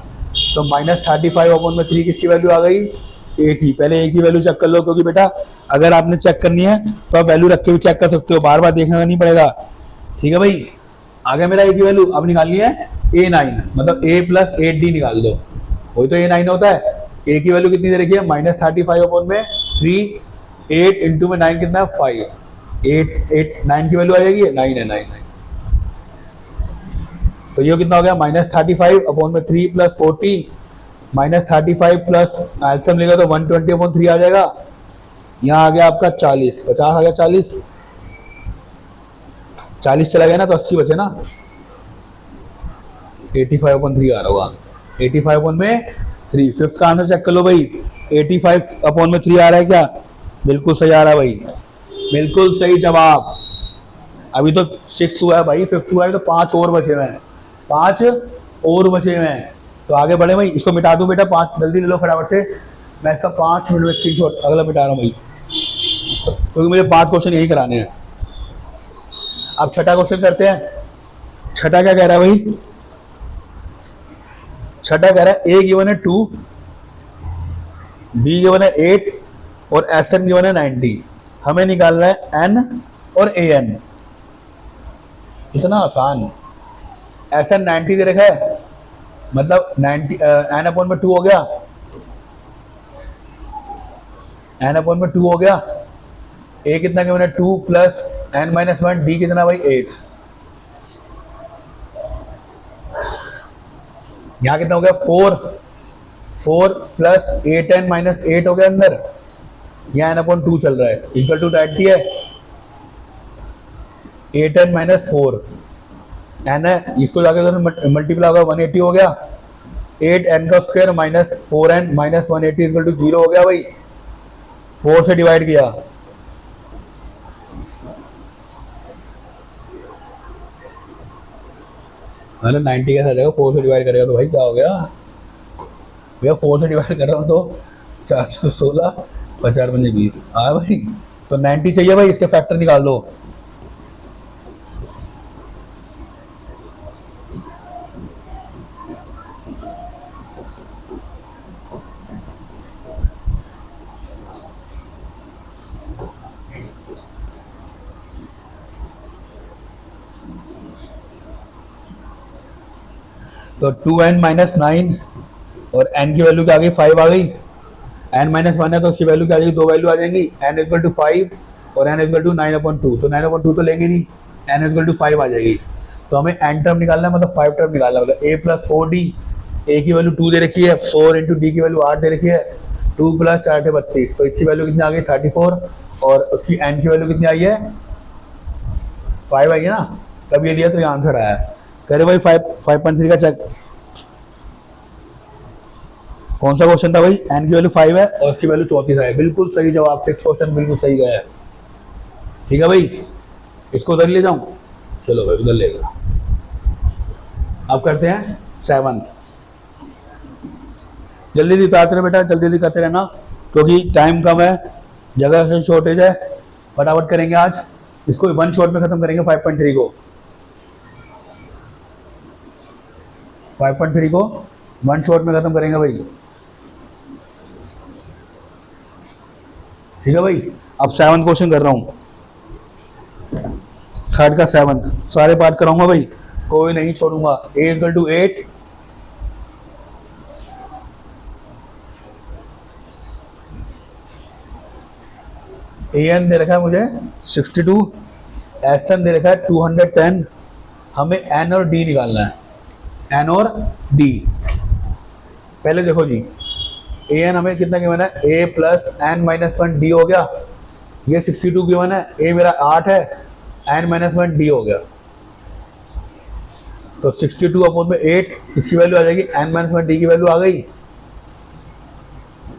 तो -35/3 किसकी वैल्यू आ गई? A की। पहले A की वैल्यू चेक कर लो, क्योंकि बेटा अगर आपने चेक करनी है तो आप वैल्यू रख के भी चेक कर सकते हो, बार बार देखना नहीं पड़ेगा, ठीक है भाई। आ गया मेरा A की वैल्यू। अब निकालनी है A9, मतलब A प्लस 8D निकाल दो, वही तो A9 होता है। A की वैल्यू कितनी दे रखी है? -35/3, 8 इंटू में 9 कितना है? 5, 8 9 की वैल्यू आ जाएगी, 9 है, 9 तो ये कितना हो गया? -35/3 प्लस 40, -35 प्लस एल्सियम लेगा तो 120/3 आ जाएगा। यहाँ आ गया आपका 40, 50 आ गया, 40 चला गया ना, तो 80 बचे ना, 85/3 आ रहा होगा, 85/3। फिफ्थ का आंसर चेक कर लो भाई, 85/3 आ रहा है क्या? बिल्कुल सही आ रहा है भाई, बिल्कुल सही जवाब। अभी तो 6 हुआ है भाई, 5 हुआ है, तो 5 और बचे हुए हैं, 5 और बचे हुए हैं। तो आगे बढ़े भाई, इसको मिटा दूं बेटा, 5 जल्दी ले लो फटाफट से। मैं इसका 5 मिनट में स्क्रीनशॉट अगला मिटा रहा हूँ भाई, क्योंकि मुझे 5 क्वेश्चन यही कराने हैं। अब छठा क्वेश्चन करते हैं। छठा क्या कह रहा है भाई? छठा कह रहा है ए गिवन है 2, बी गिवन है 8 और एस एन गिवन है 90। हमें निकालना है एन और ए एन। इतना आसान। एस एन 90 दे रखा है, मतलब 90 एन अपॉन में 2 हो गया, एन अपॉन में 2 हो गया। ए कितना गिवन है 2 प्लस एन माइनस 1, डी कितना भाई 8। यहां कितना हो गया 4 प्लस 8n माइनस 8 हो गया अंदर, यहाँ एन अपॉन 2 चल रहा है, इक्वल टू 90 है 8n माइनस 4 एन है, इसको जाकर मल्टीप्लाई होगा 180 हो गया। 8n का square minus 4n minus 180 equal to 0 हो गया भाई। 4 से डिवाइड किया, मतलब 90 कैसा आ जाएगा, 4 से डिवाइड करेगा तो भाई क्या हो गया भैया, 4 से डिवाइड कर रहा हूँ तो 416, 50 पंजे 20 हाँ भाई। तो 90 चाहिए भाई, इसके फैक्टर निकाल दो। तो 2n माइनस 9 और n की वैल्यू क्या आ गई 5 आ गई। n माइनस 1 है तो उसकी वैल्यू क्या आ जाएगी, 2 वैल्यू आ जाएंगी, n इक्वल टू 5 और n इक्वल टू 9/2। तो 9/2 तो लेंगे नहीं, n इक्वल टू 5 आ जाएगी। तो हमें n टर्म निकालना है, मतलब 5 टर्म निकालना है, मतलब a प्लस 4d। a की वैल्यू 2 दे रखी है, 4 इंटू डी की वैल्यू 8 दे रखी है, 2 प्लस 4 32। तो इसकी वैल्यू कितनी आ गई 34 और उसकी n की वैल्यू कितनी आई है 5 आई है ना, तब ये लिया तो ये आंसर आया है। करे भाई 5.3 का चेक। कौन सा क्वेश्चन था भाई? n की वैल्यू 5 है और उसकी वैल्यू 34 है। बिल्कुल सही जवाब, 6 क्वेश्चन बिल्कुल सही गया है। ठीक है भाई, इसको उधर ले जाऊं, चलो भाई उधर ले गया। अब करते हैं 7th। जल्दी जल्दी उतारते रहे बेटा, जल्दी जल्दी करते रहना, क्योंकि टाइम कम है, जगह से शॉर्टेज है। फटाफट करेंगे आज इसको, 1 शॉट में खत्म करेंगे 5.3 को। 5.3 को 1 शॉट में खत्म करेंगे भाई। ठीक है भाई, अब 7th क्वेश्चन कर रहा हूं, 3rd का 7th सारे पार्ट कराऊंगा भाई, कोई नहीं छोड़ूंगा। a इक्वल टू 8, an दे रखा है मुझे 62, sn दे रखा है 210। हमें n और d निकालना है, n और d। पहले देखो जी, an हमें कितना गिवन है, a plus N minus 1 D हो गया। ये 62 गिवन है, a मेरा 8 है, n माइनस 1 डी हो गया। तो 62 अपॉन में 8, इसकी वैल्यू आ जाएगी n माइनस 1 डी की वैल्यू आ गई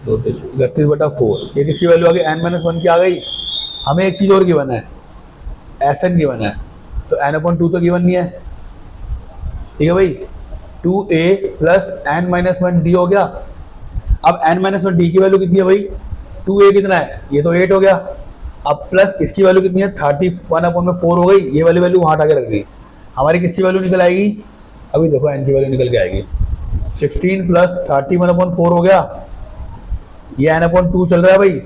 32/4। ये किसकी वैल्यू आ गई, n माइनस 1 की आ गई। हमें एक चीज और गिवन है, sn गिवन है, तो n अपॉन 2 तो गिवन नहीं है। ठीक है भाई, 2a plus N minus 1 D हो गया। अब n माइनस 1 डी की वैल्यू कितनी है भाई, 2a कितना है, ये तो 8 हो गया। अब प्लस इसकी वैल्यू कितनी है 31/4 हो गई, ये वाली वैल्यू वहां हटा के रख दी। हमारी किसकी वैल्यू निकल आएगी, अभी देखो n की वैल्यू निकल के आएगी, 16 प्लस 31/4 हो गया। ये n/2 चल रहा है भाई,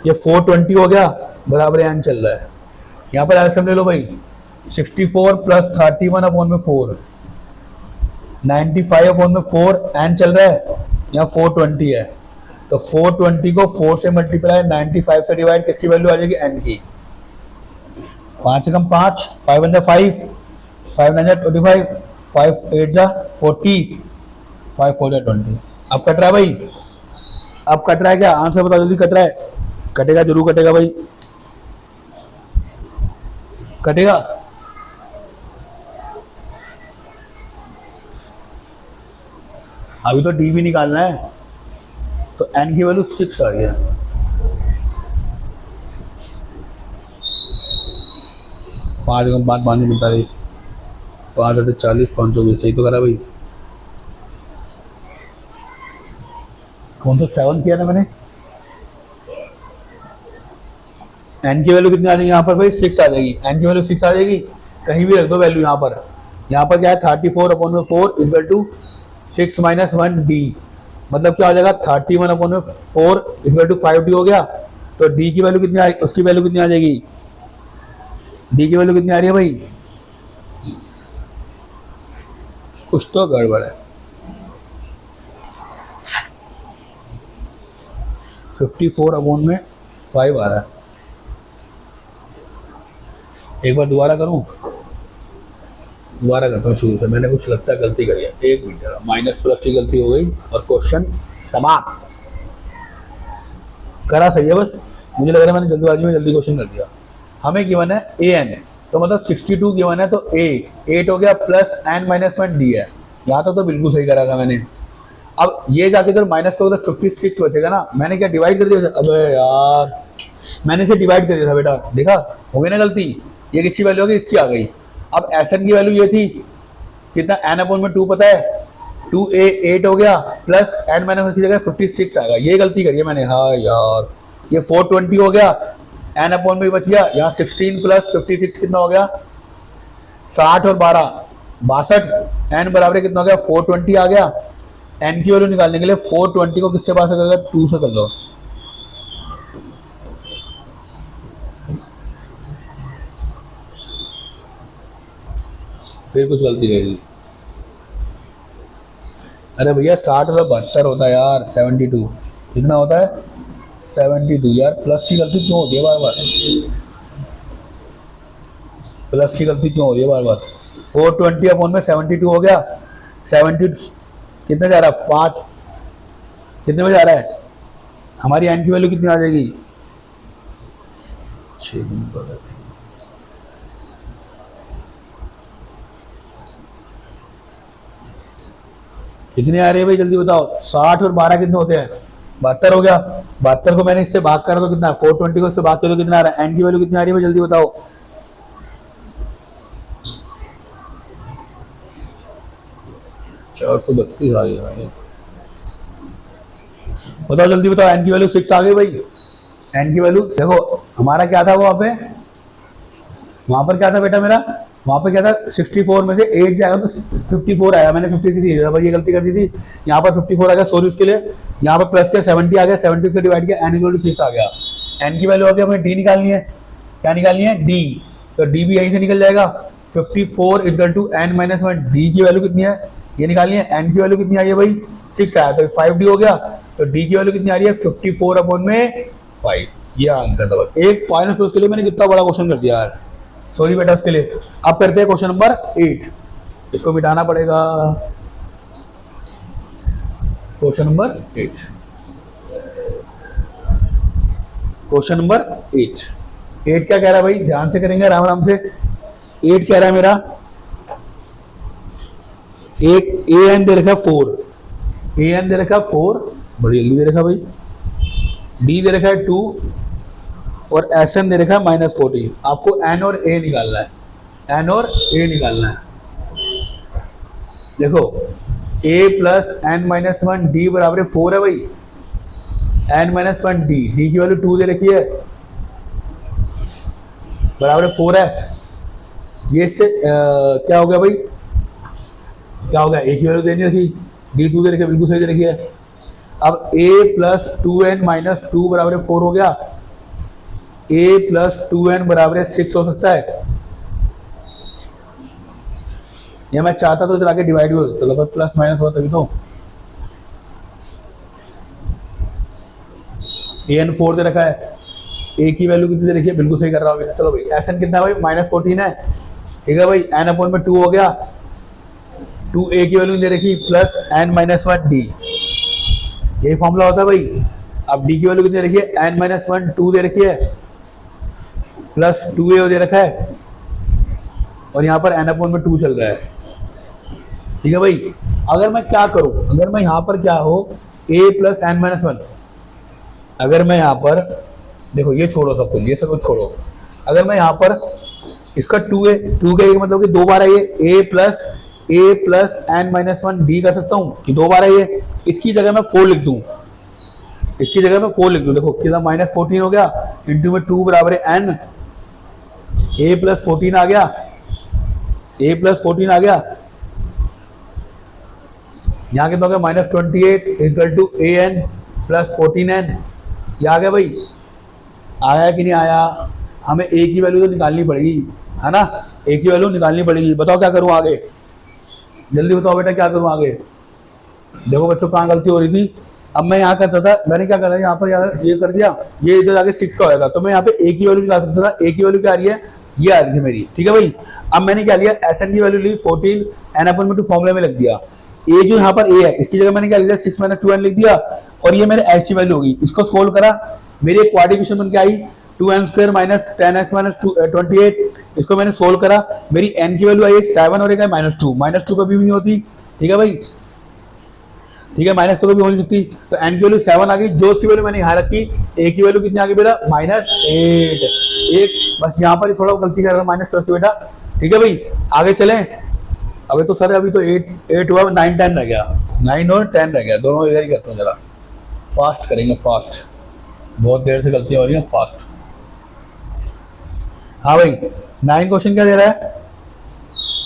ये 420 हो गया, बराबर n चल रहा है। यहाँ पर एलसीएम ले लो भाई, 64 प्लस 31/4, 95/4 n चल रहा है, यहाँ 420 है। तो 420 को 4 से मल्टीप्लाई 95 से डिवाइड, किसकी वैल्यू आ जाएगी n की। 5 कम 5, 5 1 5, 5 9 25, 5 8 40, 5 4 20। अब कट रहा है भाई, अब कट रहा है क्या, आंसर बताओ जल्दी। कट रहा है, कटेगा जरूर कटेगा भाई, कटेगा। अभी तो डी भी निकालना है, तो n की वैल्यू 6 आ गया। पाँच 5 5 45, 5 40, 5 24, सही तो करा भाई। कौन सा 7 किया ना मैंने। एन की वैल्यू कितनी आ जाएगी यहाँ पर भाई 6 आ जाएगी, एन की वैल्यू 6 आ जाएगी, कहीं भी रख दो वैल्यू यहाँ पर। यहाँ पर क्या है 34/4 इक्वल टू 6 - 1 डी, मतलब क्या हो जाएगा 31/4 इक्वल टू 5 डी हो गया। तो डी की वैल्यू कितनी आ, उसकी वैल्यू कितनी आ जाएगी, डी की वैल्यू कितनी आ रही है भाई, कुछ तो गड़बड़ है। 54/5 आ रहा है। एक बार दोबारा करूं, दोबारा करता हूँ शुरू से, मैंने कुछ लगता है गलती करी है। एक मिनट, माइनस प्लस की गलती हो गई और क्वेश्चन समाप्त। करा सही है, बस मुझे लग रहा है मैंने जल्दबाजी में जल्दी क्वेश्चन कर दिया। हमें गिवन है ए एन, तो मतलब 62 गिवन है, तो ए 8 हो गया प्लस n - 1 डी है। यहाँ तो बिल्कुल सही करा था मैंने। अब ये जाके तो माइनस का तो 56 बचेगा ना, मैंने क्या डिवाइड कर दिया था, अबे यार मैंने इसे डिवाइड कर दिया था बेटा, देखा हो गई ना गलती। ये किसकी वैल्यू होगी, इसकी आ गई। अब एस एन की वैल्यू ये थी कितना, n/2 पता है 2a 8 हो गया प्लस n - 1 की जगह 56 आएगा, ये गलती करी है मैंने। हाँ यार, ये 420 हो गया, n/में बच गया, यहाँ 16 प्लस 56 कितना हो गया 60 और 12 62, n बराबर कितना हो गया 420 आ गया। n की वैल्यू निकालने के लिए 420 को किससे पास करेगा, 2 से कर दो। फिर कुछ गलती करी, अरे भैया 60 और 72 होता है यार, 72 कितना होता है 72 यार। प्लस की गलती क्यों होती है बार बार, प्लस की गलती क्यों हो रही है बार बार। 420 में 72 हो गया, 70 कितने जा रहा है 5, कितने में जा रहा है, हमारी एन की वैल्यू कितनी आ जाएगी 6। कितने आ रही है भाई जल्दी बताओ, 60 और 12 कितने होते हैं 72 हो गया। 72 को मैंने इससे भाग करा तो कितना, 420 को इससे भाग करो तो कितना आ रहा है, एन की वैल्यू कितनी आ रही है भाई जल्दी बताओ। चार 432 आ गई, बताओ जल्दी बताओ, एन की वैल्यू 6 आ गई भाई। एन की वैल्यू देखो, हमारा क्या था वहां पे, वहां पर क्या था बेटा मेरा, वहां पे क्या था 64 में से 8 जाएगा तो 54 आएगा, मैंने 56 लिया था भाई, ये गलती कर दी थी। यहाँ पर 54 आ गया, सॉरी उसके लिए। यहाँ पर प्लस के 70 आ गया, 70 से डिवाइड किया, n = 6 आ गया। n की वैल्यू आ गया, हमें डी निकालनी है, क्या निकालनी है डी, तो डी भी यहीं से निकल जाएगा। 54 = n - 1, डी की वैल्यू कितनी है ये निकालनी है, n की वैल्यू कितनी आई है भाई 6 आया, तो 5d हो गया। तो डी की वैल्यू कितनी आ रही है 54/5, ये आंसर था। एक पॉइंट तो उसके लिए मैंने कितना बड़ा क्वेश्चन कर दिया यार, सॉरी बेटा उसके लिए। अब करते हैं क्वेश्चन नंबर 8, इसको मिटाना पड़ेगा। क्वेश्चन नंबर 8, क्वेश्चन नंबर 8 क्या कह रहा है भाई, ध्यान से करेंगे आराम आराम से। 8 कह रहा है मेरा, एक ए एन दे रखा है 4, ए एन दे रखा है 4, बड़ी जल्दी दे रखा भाई। डी दे रखा है 2 और एस एन दे रखा है -40। आपको एन और ए निकालना है, एन और ए निकालना है। देखो a + n - 1 d बराबर 4 है भाई, n - 1 d, d की वैल्यू 2 दे रखी है, बराबर 4 है। ये इससे क्या हो गया भाई, क्या हो गया, a की वैल्यू दे नहीं रखी, d 2 दे रखी है, बिल्कुल सही दे रखी है। अब a + 2n - 2 बराबर 4 हो गया, a + 2n बराबर 6 हो सकता है। ये मैं चाहता तो चला के डिवाइड भी हो सकता, तो प्लस माइनस होता तभी तो। an 4 दे रखा है, a की वैल्यू कितनी दे रखी है, बिल्कुल सही कर रहा हूँ। चलो भाई एस एन कितना है भाई -14 है, ठीक है भाई। n/2 हो गया, 2a की वैल्यू दे रखी प्लस n - 1 d, यही फॉर्मूला होता है भाई। अब d की वैल्यू कितनी दे रखी है, n - 1 2 दे रखी है प्लस 2a दे रखा है, और यहाँ पर n/2 चल रहा है, ठीक है भाई। अगर मैं क्या करूं, अगर मैं यहाँ पर क्या हो a + n - 1, अगर मैं यहाँ पर देखो, ये छोड़ो सब कुछ, ये सब कुछ छोड़ो। अगर मैं यहाँ पर इसका 2a, 2 का मतलब कि 2 बार है ये, a + n - 1 d कर सकता हूँ कि 2 बार है ये, इसकी जगह मैं 4 लिख दूँ, इसकी जगह मैं 4 लिख दूँ, देखो कितना -14 हो गया, इंटू में 2 बराबर है n, a प्लस 14 आ गया, a प्लस 14 आ गया, यहाँ कितना हो गया -28 equal to a n plus 14n, ये आ गया भाई, आया कि नहीं आया? हमें a की वैल्यू तो निकालनी पड़ेगी, है ना, a की वैल्यू निकालनी पड़ेगी। बताओ क्या करूँ आगे, जल्दी बताओ बेटा क्या करूँ आगे। देखो बच्चों कहाँ गलती हो रही थी, अब मैं यहाँ करता था, मैंने क्या करा यहाँ पर ये कर दिया, ये इधर आगे 6 का होगा, तो मैं यहाँ पे a की वैल्यू निकाल सकता था, a की वैल्यू क्या आ रही है, ये आ रही थी मेरी, ठीक है भाई। अब मैंने क्या लिया, Sn की वैल्यू ली 14, n/2 फॉर्मूले में लग दिया, a जो यहाँ पर a है इसकी जगह मैंने क्या लिख दिया 6 - 2n लिख दिया, और ये मेरे x की वैल्यू होगी। इसको सोल्व करा, मेरी एक क्वाड्रेटिक इक्वेशन बन के आई 2n² - 10x - 28, इसको मैंने सोल्व करा, मेरी n की वैल्यू आई एक 7 और एक है -2 कभी भी नहीं होती, ठीक है भाई, ठीक है, -2 कभी हो नहीं सकती, तो n की वैल्यू 7 आ गई, जो उसकी वैल्यू मैंने यहाँ रखी, a की वैल्यू कितनी आ गई बेटा -8, एक बस यहाँ पर ही थोड़ा गलती कर रहा हूँ -+ बेटा, ठीक है भाई। आगे चलें, अभी तो सर अभी तो 8 हुआ, 9 10 रह गया, 9 और 10 रह गया, दोनों इधर ही करता हूँ, जरा फास्ट करेंगे, फास्ट, बहुत देर से गलतियां हो रही हैं, फास्ट। हाँ भाई 9 क्वेश्चन क्या दे रहा है,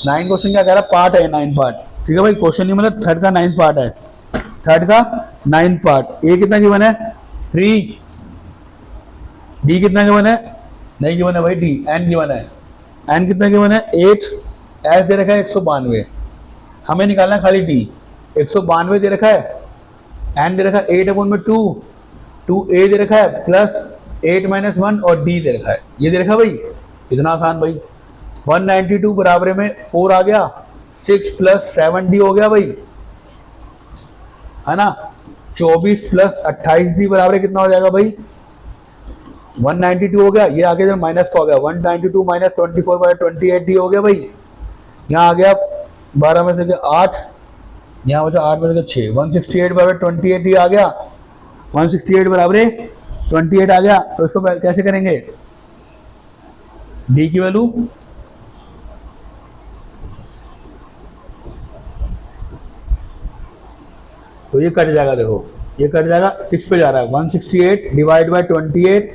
9 क्वेश्चन क्या कह रहा है, पार्ट है 9 पार्ट, ठीक है भाई, क्वेश्चन नहीं मतलब थर्ड का 9 पार्ट है, थर्ड का 9 पार्ट। ए कितना गिवन है 3, डी कितना गिवन है, नहीं गिवन है भाई डी, एन गिवन है, एन कितना गिवन है 8, एस दे रखा है 192, हमें निकालना है खाली डी, 192 दे रखा है, एन दे रखा है 8/2, 2a दे रखा है प्लस 8 - 1 और d दे रखा है, ये दे रखा है भाई, कितना आसान भाई, 192 बराबर में 4 आ गया, 6 + 7d हो गया भाई, है ना, 24 + 28d बराबर कितना हो जाएगा भाई 192 हो गया, ये आगे जब माइनस का हो गया 192 - 24/28d हो गया भाई, यहाँ आ गया 12 में से 8, यहाँ बचा 8 में से 6, 168 बराबर 28d आ गया, 168 बराबर 28 आ गया, तो इसको कैसे करेंगे, डी की वैल्यू तो ये कट जाएगा, देखो ये कट जाएगा, 6 पे जा रहा है, 168 डिवाइड बाय 28,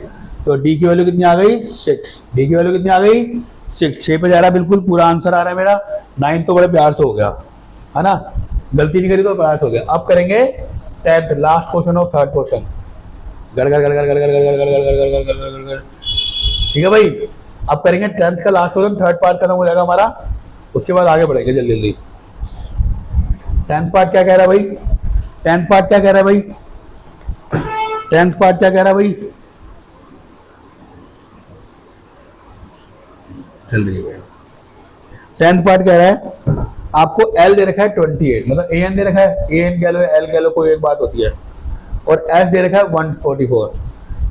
तो डी की वैल्यू कितनी आ गई 6, डी की वैल्यू कितनी आ गई 6 पे जा रहा है, बिल्कुल पूरा आंसर आ रहा है मेरा, 9 तो बड़े प्यार से हो गया, है ना, गलती नहीं करी तो प्यार से हो गया। अब करेंगे 10th लास्ट क्वेश्चन और थर्ड क्वेश्चन, गड़गड़ गड़गड़ गड़गड़ गड़गड़ गड़गड़ गड़गड़ गड़गड़ गड़गड़, ठीक है भाई। अब करेंगे 10th का लास्ट क्वेश्चन, थर्ड पार्ट खत्म हो जाएगा हमारा, उसके बाद आगे बढ़ेंगे जल्दी जल्दी। 10th पार्ट क्या कह रहा है भाई, 10th पार्ट क्या कह रहा है भाई, 10th पार्ट क्या कह रहा है भाई, चल रही है 10th पार्ट कह रहा है आपको L दे रखा है 28, मतलब AN दे रखा है, AN कह लो L कह लो कोई एक बात होती है, और S दे रखा है 144,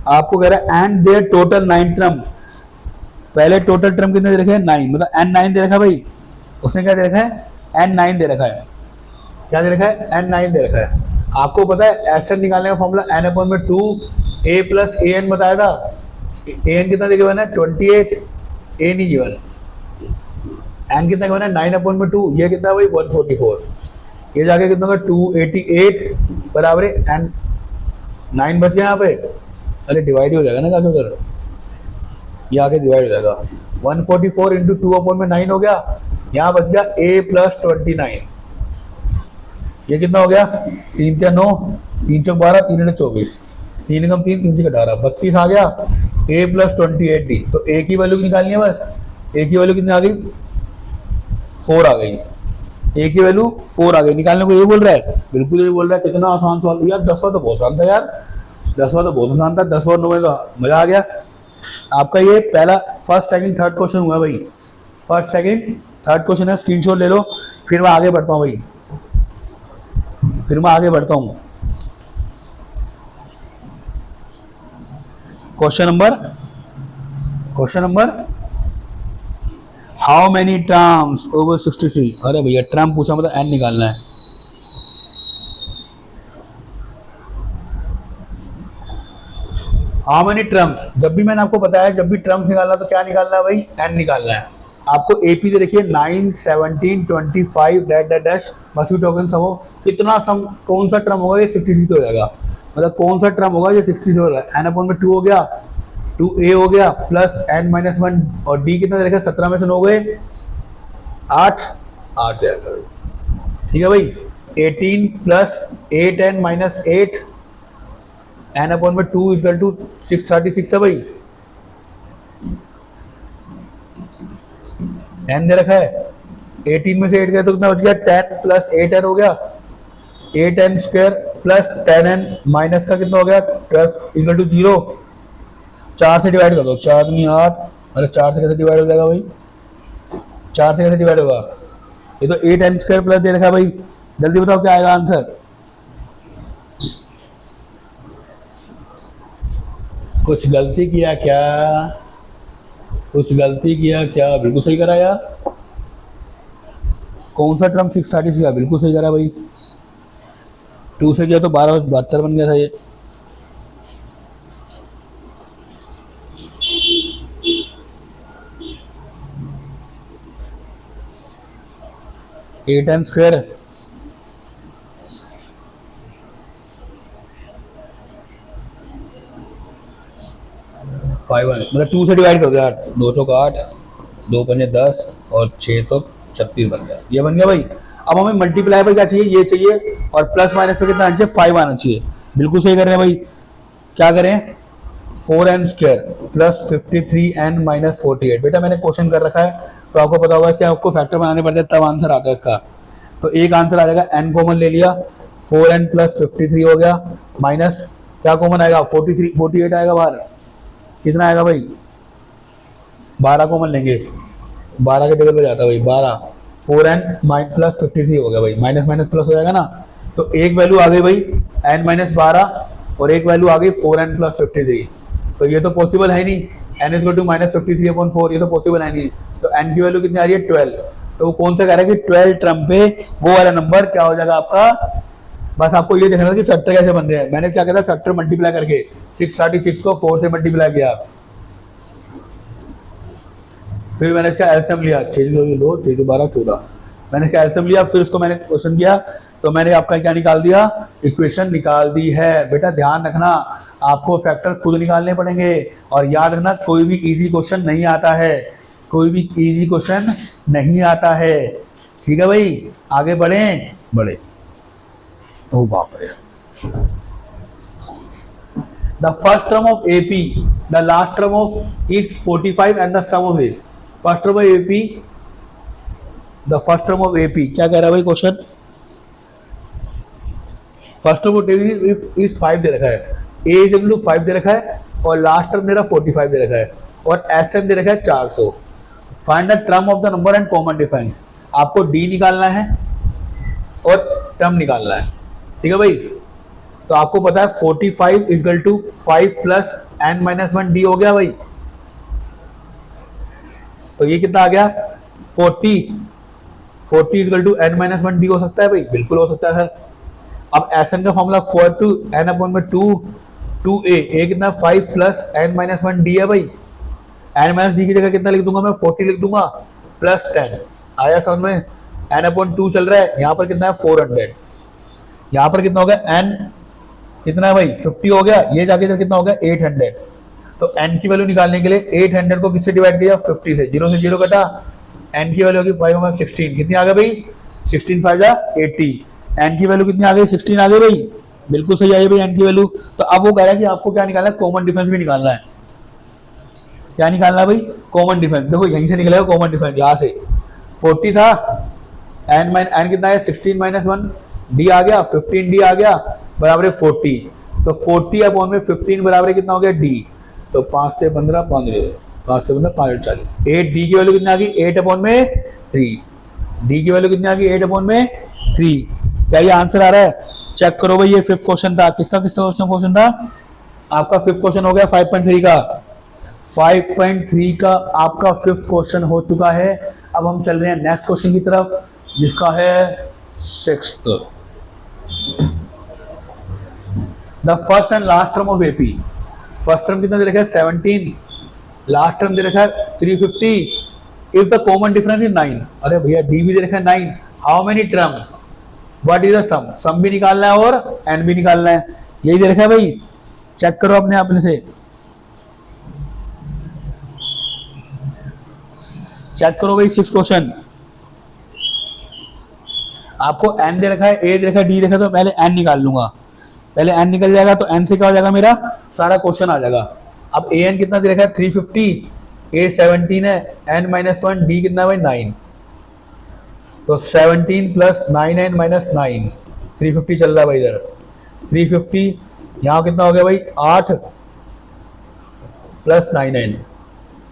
आपको कह रहा है एंड देयर टोटल 9 टर्म, पहले टोटल टर्म कितने दे रखे हैं 9, मतलब N9 दे रखा है भाई, उसने क्या दे रखा है N9 दे रखा है, क्या दे रखा है N9 दे रखा है। आपको पता है Sn निकालने का फॉर्मूला n/2 a + an बताया था, an कितना गिवन है 28, a नहीं गिवन, n कितना गिवन है 9/2, ये कितना भाई 144, ये जाके कितना होगा 288 बराबर n, 9 बच गया यहाँ पे, अरे डिवाइड हो जाएगा ना जाके उधर, ये आके डिवाइड हो जाएगा, 144 इंटू 2/9 हो गया, यहाँ बच गया a + 29, ये कितना हो गया 3 से 9, 3 से 12, 3 से 24, 3 कम 3, 3 से 18, 32 आ गया, a + 28d, तो a की वैल्यू निकालनी है बस, a की वैल्यू कितनी आ गई 4 आ गई, a की वैल्यू 4 आ गई, निकालने को ये बोल रहा है, बिल्कुल ये बोल रहा है, कितना आसान सवाल यार, 10वां तो बहुत आसान था यार, 10वां तो बहुत आसान था, 10 और 9 में तो मजा आ गया। आपका ये पहला फर्स्ट सेकंड थर्ड क्वेश्चन हुआ भाई, फर्स्ट सेकंड थर्ड क्वेश्चन है, स्क्रीनशॉट ले लो, फिर मैं आगे बढ़ता हूँ भाई, फिर मैं आगे बढ़ता हूँ। Question number how many terms over 63, अरे भैया टर्म पूछा मतलब n निकालना है, हाउ मेनी टर्म्स, जब भी मैंने आपको बताया जब भी टर्म्स निकालना तो क्या निकालना है भाई n निकालना है। आपको AP दे रखिए 9 17 25 डैश डैश डैश, बस टोकन सम हो, कितना सम कौन सा टर्म होगा ये 66 तो हो जाएगा, मतलब कौन सा टर्म होगा जो 60 से बड़ा है, n अपॉन में 2 हो गया, 2a हो गया प्लस n माइनस 1 और d कितना देखा 17 में से 9 गए 8 जाएगा। ठीक है भाई 18 plus 8n minus 8 n upon में 2 इक्वल टू 636 है भाई। n दे रखा है 18 में से 8 गया तो कितना बच गया 10 प्लस 8n हो गया 8n square plus 10n minus का कितना हो गया 12 इक्वल टू 0। 4 से डिवाइड कर दो, 4 नहीं 8, अरे 4 से कैसे डिवाइड हो जाएगा भाई, 4 से कैसे डिवाइड होगा, ये तो 8n स्क्वायर प्लस दे रखा है भाई। जल्दी बताओ क्या आएगा आंसर। कुछ गलती किया क्या, कुछ गलती किया क्या, बिल्कुल सही करा यार। कौन सा टर्म 630 किया, बिल्कुल सही करा भाई। 2 से किया तो 12 बन गया था ये। एट एन स्क्वायर फाइव मतलब 2 से डिवाइड कर दो यार, 2 चौक 8, 2 पंजे 10 और 6 तो 36 बन गया, ये बन गया भाई। अब हमें मल्टीप्लाई पर क्या चाहिए, ये चाहिए और प्लस माइनस पे कितना आना चाहिए 5 आना चाहिए। बिल्कुल सही कर रहे हैं भाई। क्या करें 4n square plus 53n minus 48। बेटा मैंने क्वेश्चन कर रखा है तो आपको पता होगा इसके आपको फैक्टर बनाने पड़ते हैं तब आंसर आता है इसका। तो एक आंसर आ जाएगा n कॉमन ले लिया 4n प्लस 53 हो गया माइनस क्या कॉमन आएगा 48 आएगा बाहर, कितना आएगा भाई 12 कॉमन लेंगे, 12 के टेबल पे जाता है भाई 12, 4n प्लस 53 हो गया भाई, माइनस माइनस प्लस हो जाएगा ना। तो एक वैल्यू आ गई भाई n माइनस 12 और एक वैल्यू आ गई 4n प्लस 53। तो ये तो पॉसिबल है नहीं, n is equal to minus 53/4, ये तो पॉसिबल है नहीं। तो n की वैल्यू कितनी आ रही है 12। तो वो कौन सा कह रहा है कि 12 टर्म पे वो वाला नंबर क्या हो जाएगा आपका। बस आपको ये देखना था कि फैक्टर कैसे बन रहे हैं। मैंने क्या किया था फैक्टर मल्टीप्लाई करके 636 को 4 से मल्टीप्लाई किया, फिर मैंने इसका एलसीएम लिया 6 2 6 12 14, मैंने इसका एलसीएम लिया, फिर उसको मैंने क्वेश्चन किया तो मैंने आपका क्या निकाल दिया इक्वेशन निकाल दी है। बेटा ध्यान रखना आपको फैक्टर खुद निकालने पड़ेंगे और याद रखना कोई भी इजी क्वेश्चन नहीं आता है, कोई भी इजी क्वेश्चन नहीं आता है। ठीक है भाई आगे बढ़े। ओ बाप रे। The first term of AP, the last term of is 45 and the sum of it. First term of AP, the first term of AP क्या कह रहा है भाई question. First term of AP is 5 दे रखा है, A is equal to 5 दे रखा है और लास्ट टर्म मेरा 45 दे रखा है और SM दे रखा है 400। Find the term of the number and common difference. आपको D निकालना है और टर्म निकालना है। ठीक है भाई तो आपको पता है 45 equal to 5 plus n minus 1 D हो गया भाई। तो ये कितना आ गया 40 equal to n minus 1 D हो सकता है भाई, बिल्कुल हो सकता है सर। अब Sn का फॉर्मूला 4 टू n अपॉन में 2a कितना 5 प्लस n माइनस 1 डी है भाई। n माइनस डी की जगह कितना लिख दूंगा मैं 40 लिख दूंगा प्लस 10 आया समझ में। n अपॉन 2 चल रहा है, यहाँ पर कितना है 400, यहाँ पर कितना हो गया n कितना है भाई 50 हो गया, ये जाके कितना हो गया 800। तो n की वैल्यू निकालने के लिए 800 को किससे डिवाइड किया 50 से, 0 से 0 कटा, n की वैल्यू होगी 5 16, कितनी आ गई भाई 16 5 80, n की वैल्यू कितनी आ गई 16 आ गई भाई, बिल्कुल सही आई भाई n की वैल्यू। तो अब वो कह रहा है कि आपको क्या निकालना है कॉमन डिफरेंस भी निकालना है। क्या निकालना है भाई कॉमन डिफरेंस। देखो यहीं से निकलेगा कॉमन डिफरेंस, यहाँ से 40 था n कितना है 16 माइनस 1 डी आ गया 15 डी आ गया बराबर है 40। तो 40 अपॉन में 15 बराबर कितना हो गया डी। तो 5 से 15 5 से 15 5 40, 8 डी की वैल्यू कितनी आ गई 8 अपॉन में 3, डी की वैल्यू कितनी आ गई 8 अपॉन में 3। क्या ये आंसर आ रहा है चेक करो भाई। ये 5th क्वेश्चन था, किसका क्वेश्चन था आपका 5th क्वेश्चन हो गया 5.3 का। 5.3 का आपका 5th क्वेश्चन हो चुका है। अब हम चल रहे हैं नेक्स्ट क्वेश्चन की तरफ जिसका है 6th। The first and last term of AP. First term कितना दे रखा है 17, लास्ट टर्म दे रखा है 350 if the common difference is 9। अरे भैया डी भी दे रखा है 9, how many term what is the sum. Sum भी निकालना है और एन भी निकालना है। यही दे रखा है भाई, चेक करो अपने अपने से, चेक करो भाई 6 क्वेश्चन। आपको n दे रखा है, a दे रखा है, d दे रखा है, तो पहले n निकाल लूंगा। पहले n निकल जाएगा तो n से क्या हो जाएगा, मेरा सारा क्वेश्चन आ जाएगा। अब an कितना दे रखा है 350, a 17 है, n माइनस 1, d कितना है भाई 9, तो 17 प्लस 9n माइनस 9, 350 चल रहा है भाई इधर। 350 यहाँ कितना हो गया भाई 8 प्लस 9n,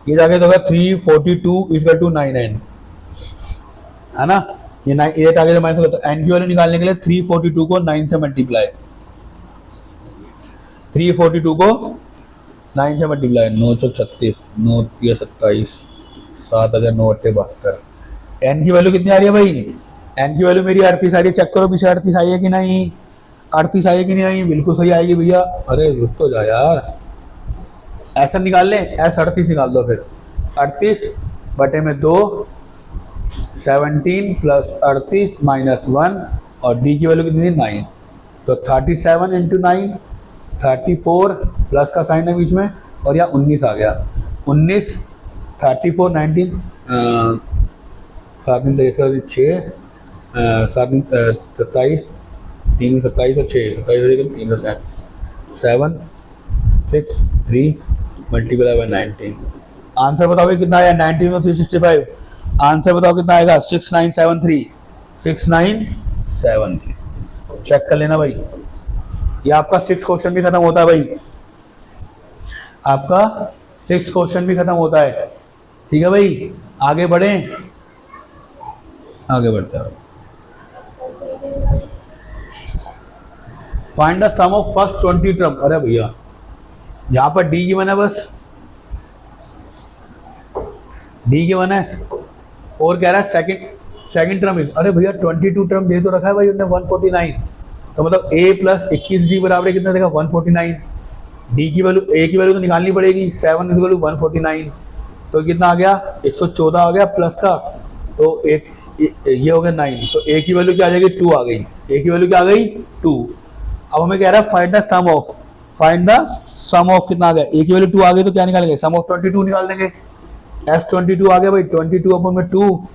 ये जाके तो होगा 342 इक्वल टू 9n, है ना। ये 8 आगे से माइनस होगा, तो n की वैल्यू निकालने के लिए 342 को 9 से मल्टीप्लाई, 342 को 9 से मल्टीप्लाई, 9 चौक 36, 9 3 27, 7 अगर 9 8 72, n की वैल्यू कितनी आ रही है भाई, n की वैल्यू मेरी 38 आ रही है। चेक करो पीछे 38 आई है कि नहीं, 38 आई है कि नहीं आई, बिल्कुल सही आएगी भैया। अरे रुक तो जा यार, ऐसा निकाल ले, ऐसा 38 निकाल दो, फिर 38 बटे में 2, 17 प्लस 38 माइनस 1, और d की वैल्यू कितनी 9, तो 37 इंटू 9, 34 प्लस का साइन है बीच में, और यहाँ 19 आ गया, 19 34 19 7 दिन 23 6 7 दिन 27 3 27 और 6 27 3 7 6 3 मल्टीप्लाई बाय 19। आंसर बताओ कितना आया, 19 और 365, आंसर बताओ कितना आएगा 6973, 6973। चेक कर लेना भाई, ये आपका 6 क्वेश्चन भी खत्म होता है भाई, आपका 6 क्वेश्चन भी खत्म होता है। ठीक है भाई, आगे बढ़े, आगे बढ़ते हैं। Find the sum of first 20 term. अरे भैया यहाँ पर डी गिवन है, बस डी गिवन है, और कह रहा है सेकंड टर्म इज, अरे भैया 22 टर्म दे तो रखा है भाई उन्होंने 149, तो मतलब a प्लस 21d बराबर कितना देगा 149, d की वैल्यू a की वैल्यू तो निकालनी पड़ेगी, 7 इज इक्वल टू 149, तो कितना आ गया 114 आ गया प्लस का, तो एक ये हो गया 9, तो a की वैल्यू क्या आ जाएगी 2 आ गई, a की वैल्यू क्या आ गई 2। अब हमें कह रहा है find the sum of, find the sum of कितना आ गया, a की वैल्यू 2 आ गई, तो क्या निकालेंगे सम ऑफ 22 निकाल देंगे, s22 आ गया भाई 22 अपन में 2,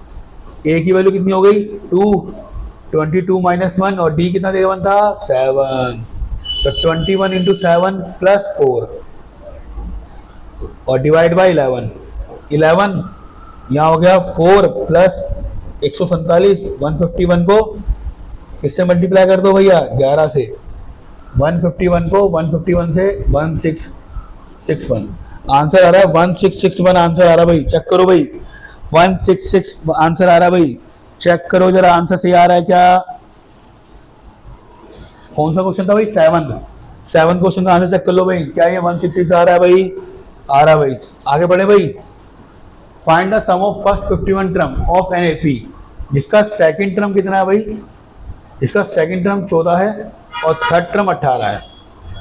a की वैल्यू कितनी हो गई 2, 22 माइनस 1, और d कितना देगा था 7, तो 21 इंटू 7 प्लस 4 और डिवाइड बाई 11, 11 यहाँ हो गया 4 प्लस 147, 151 को किससे मल्टीप्लाई कर दो भैया 11 से, 151 को 151 से 1661, आंसर आ रहा है 1661, आंसर आ रहा है भाई, चेक करो भाई 166 आंसर आ रहा है भाई, चेक करो जरा आंसर सही आ रहा है क्या। कौन सा क्वेश्चन था भाई, 7 क्वेश्चन का आंसर चेक कर लो भाई, क्या ये 166 आ रहा है भाई, आ रहा है भाई। आगे बढ़े भाई, find the sum of first 51 term of an AP, जिसका सेकंड टर्म कितना है भाई, इसका सेकंड टर्म 14 है और थर्ड टर्म 18 है,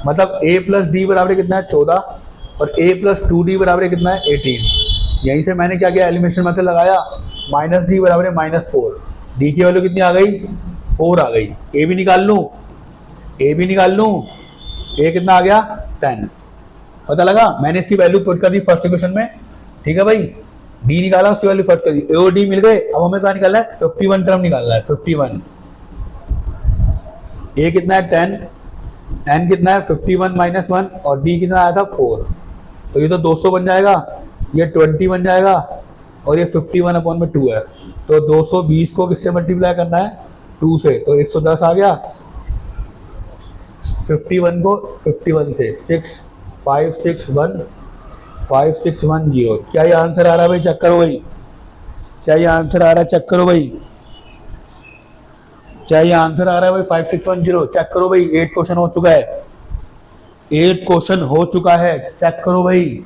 मतलब a प्लस डी बराबर कितना है 14, और a प्लस 2d बराबर कितना है 18। यहीं से मैंने क्या किया, एलिमिनेशन मेथड लगाया, माइनस डी बराबर है -4, d की वैल्यू कितनी आ गई 4 आ गई, a भी निकाल लूँ, a कितना आ गया 10, पता लगा, मैंने इसकी वैल्यू पुट कर दी फर्स्ट इक्वेशन में। ठीक है भाई, d निकाला, उसकी वैल्यू फर्स्ट कर दी, a और d मिल गए। अब हमें क्या निकालना है 51 टर्म निकालना है, 51, a कितना है 10, n कितना है 51 माइनस 1, और d कितना आया था 4, तो ये तो 200 बन जाएगा, ये 20 बन जाएगा, और ये 51 अपॉन में 2 है, तो 220 को किससे मल्टीप्लाई करना है 2 से, तो 110 आ गया, 51 को 51 से 5610, क्या ये आंसर आ रहा है भाई, चेक करो भाई, क्या ये आंसर आ रहा है, चेक करो भाई, क्या ये आंसर आ रहा है भाई 5610, चेक करो भाई, 8 क्वेश्चन हो चुका है, 8 क्वेश्चन हो चुका है, चेक करो भाई,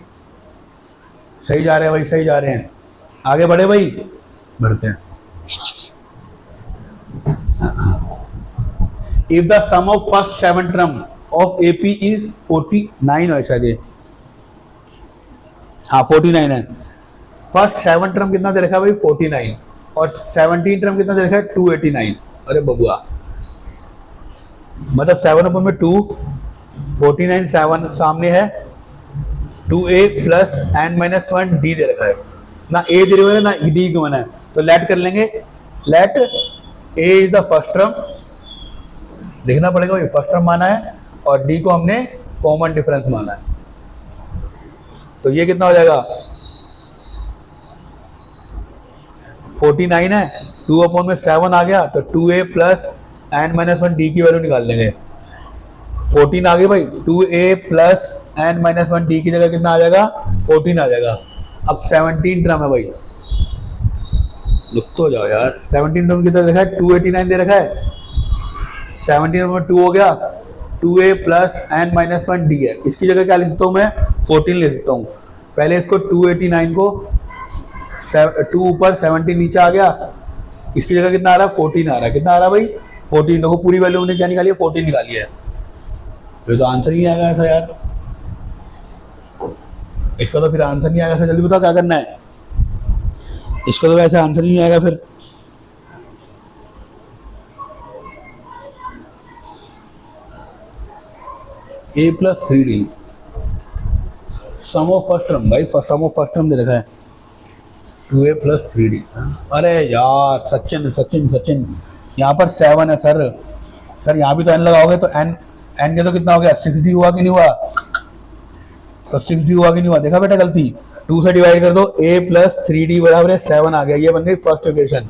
सही जा रहे हैं भाई, सही जा रहे हैं। आगे बढ़े भाई, बढ़ते हैं। If the sum of first 7 term of AP is 49 है शायद, हाँ 49 है, फर्स्ट 7 टर्म कितना दे रखा है भाई 49, और 17 टर्म कितना दे रखा है 289। अरे बबुआ, मतलब 7 अपॉन में 2, 49 7 सामने है, 2a plus n minus 1 d दे रखा है ना, a दे रखा है ना d क्यों बना है, तो लेट कर लेंगे। Let a is the first term, लिखना पड़ेगा भाई, फर्स्ट टर्म माना है और d को हमने कॉमन डिफरेंस माना है। तो ये कितना हो जाएगा, 49 है, 2 अपॉन में 7 आ गया, तो 2a plus n minus 1 d की वैल्यू निकाल लेंगे। 14 आ गई भाई, 2a plus n minus 1 d की जगह कितना आ जाएगा, 14 आ जाएगा। अब 17 टर्म है भाई, लुक तो जाओ यार, 17 टर्म कितना देखा है, 289 दे रखा है, 17 में 2 हो गया, 2a plus n minus 1 d है, इसकी जगह क्या लिख सकता हूँ मैं, 14 लिख सकता हूँ। पहले इसको 289 को 2 ऊपर 17 नीचे आ गया, इसकी जगह कितना आ रहा है, 14 आ रहा है, कितना आ रहा है भाई, 14। देखो पूरी वैल्यू हमने क्या निकाली है, 14 निकाली है। ये तो आंसर ही आएगा ऐसा यार, इसका तो फिर आंसर नहीं आएगा। ऐसा जल्दी बताओ क्या करना है, इसका तो वैसे आंसर ही नहीं आएगा फिर। a plus 3d sum of first term, भाई सम ऑफ फर्स्ट टर्म दे रखा है 2a प्लस 3d। अरे यार सचिन सचिन सचिन, यहाँ पर 7 है सर, सर यहाँ भी तो n लगाओगे तो n के तो कितना हो गया, 6d हुआ कि नहीं हुआ, तो 6d हुआ कि नहीं हुआ, देखा बेटा गलती, 2 से डिवाइड कर दो, a प्लस 3d बराबर है 7 आ गया, ये बन गई फर्स्ट इक्वेशन।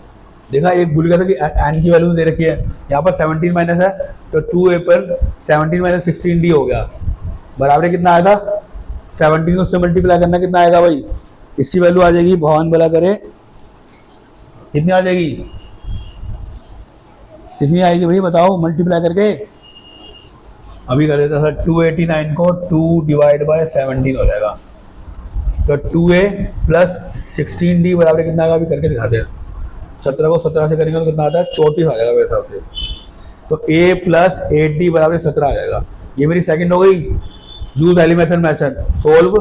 देखा एक भूल गया था कि n की वैल्यू दे रखी है, यहाँ पर 17 माइनस है, तो 2a पर 17 माइनस 16d हो गया, बराबर कितना आएगा, 17 को उससे मल्टीप्लाई करना कितना आएगा भाई, इसकी वैल्यू आ जाएगी, भगवान भला करे, कितनी आ जाएगी, कितनी आएगी भाई बताओ मल्टीप्लाई करके, अभी कर देता सर, 289 को 2 डिवाइड बाय 17 हो जाएगा, तो 2a प्लस 16d बराबर कितना आएगा, अभी करके दिखाते हैं। 17 को 17 से करेंगे तो कितना आता है, 34 आ जाएगा मेरे हिसाब से, तो a प्लस 8d बराबर 17 आ जाएगा। ये मेरी सेकंड हो गई, use element method, solve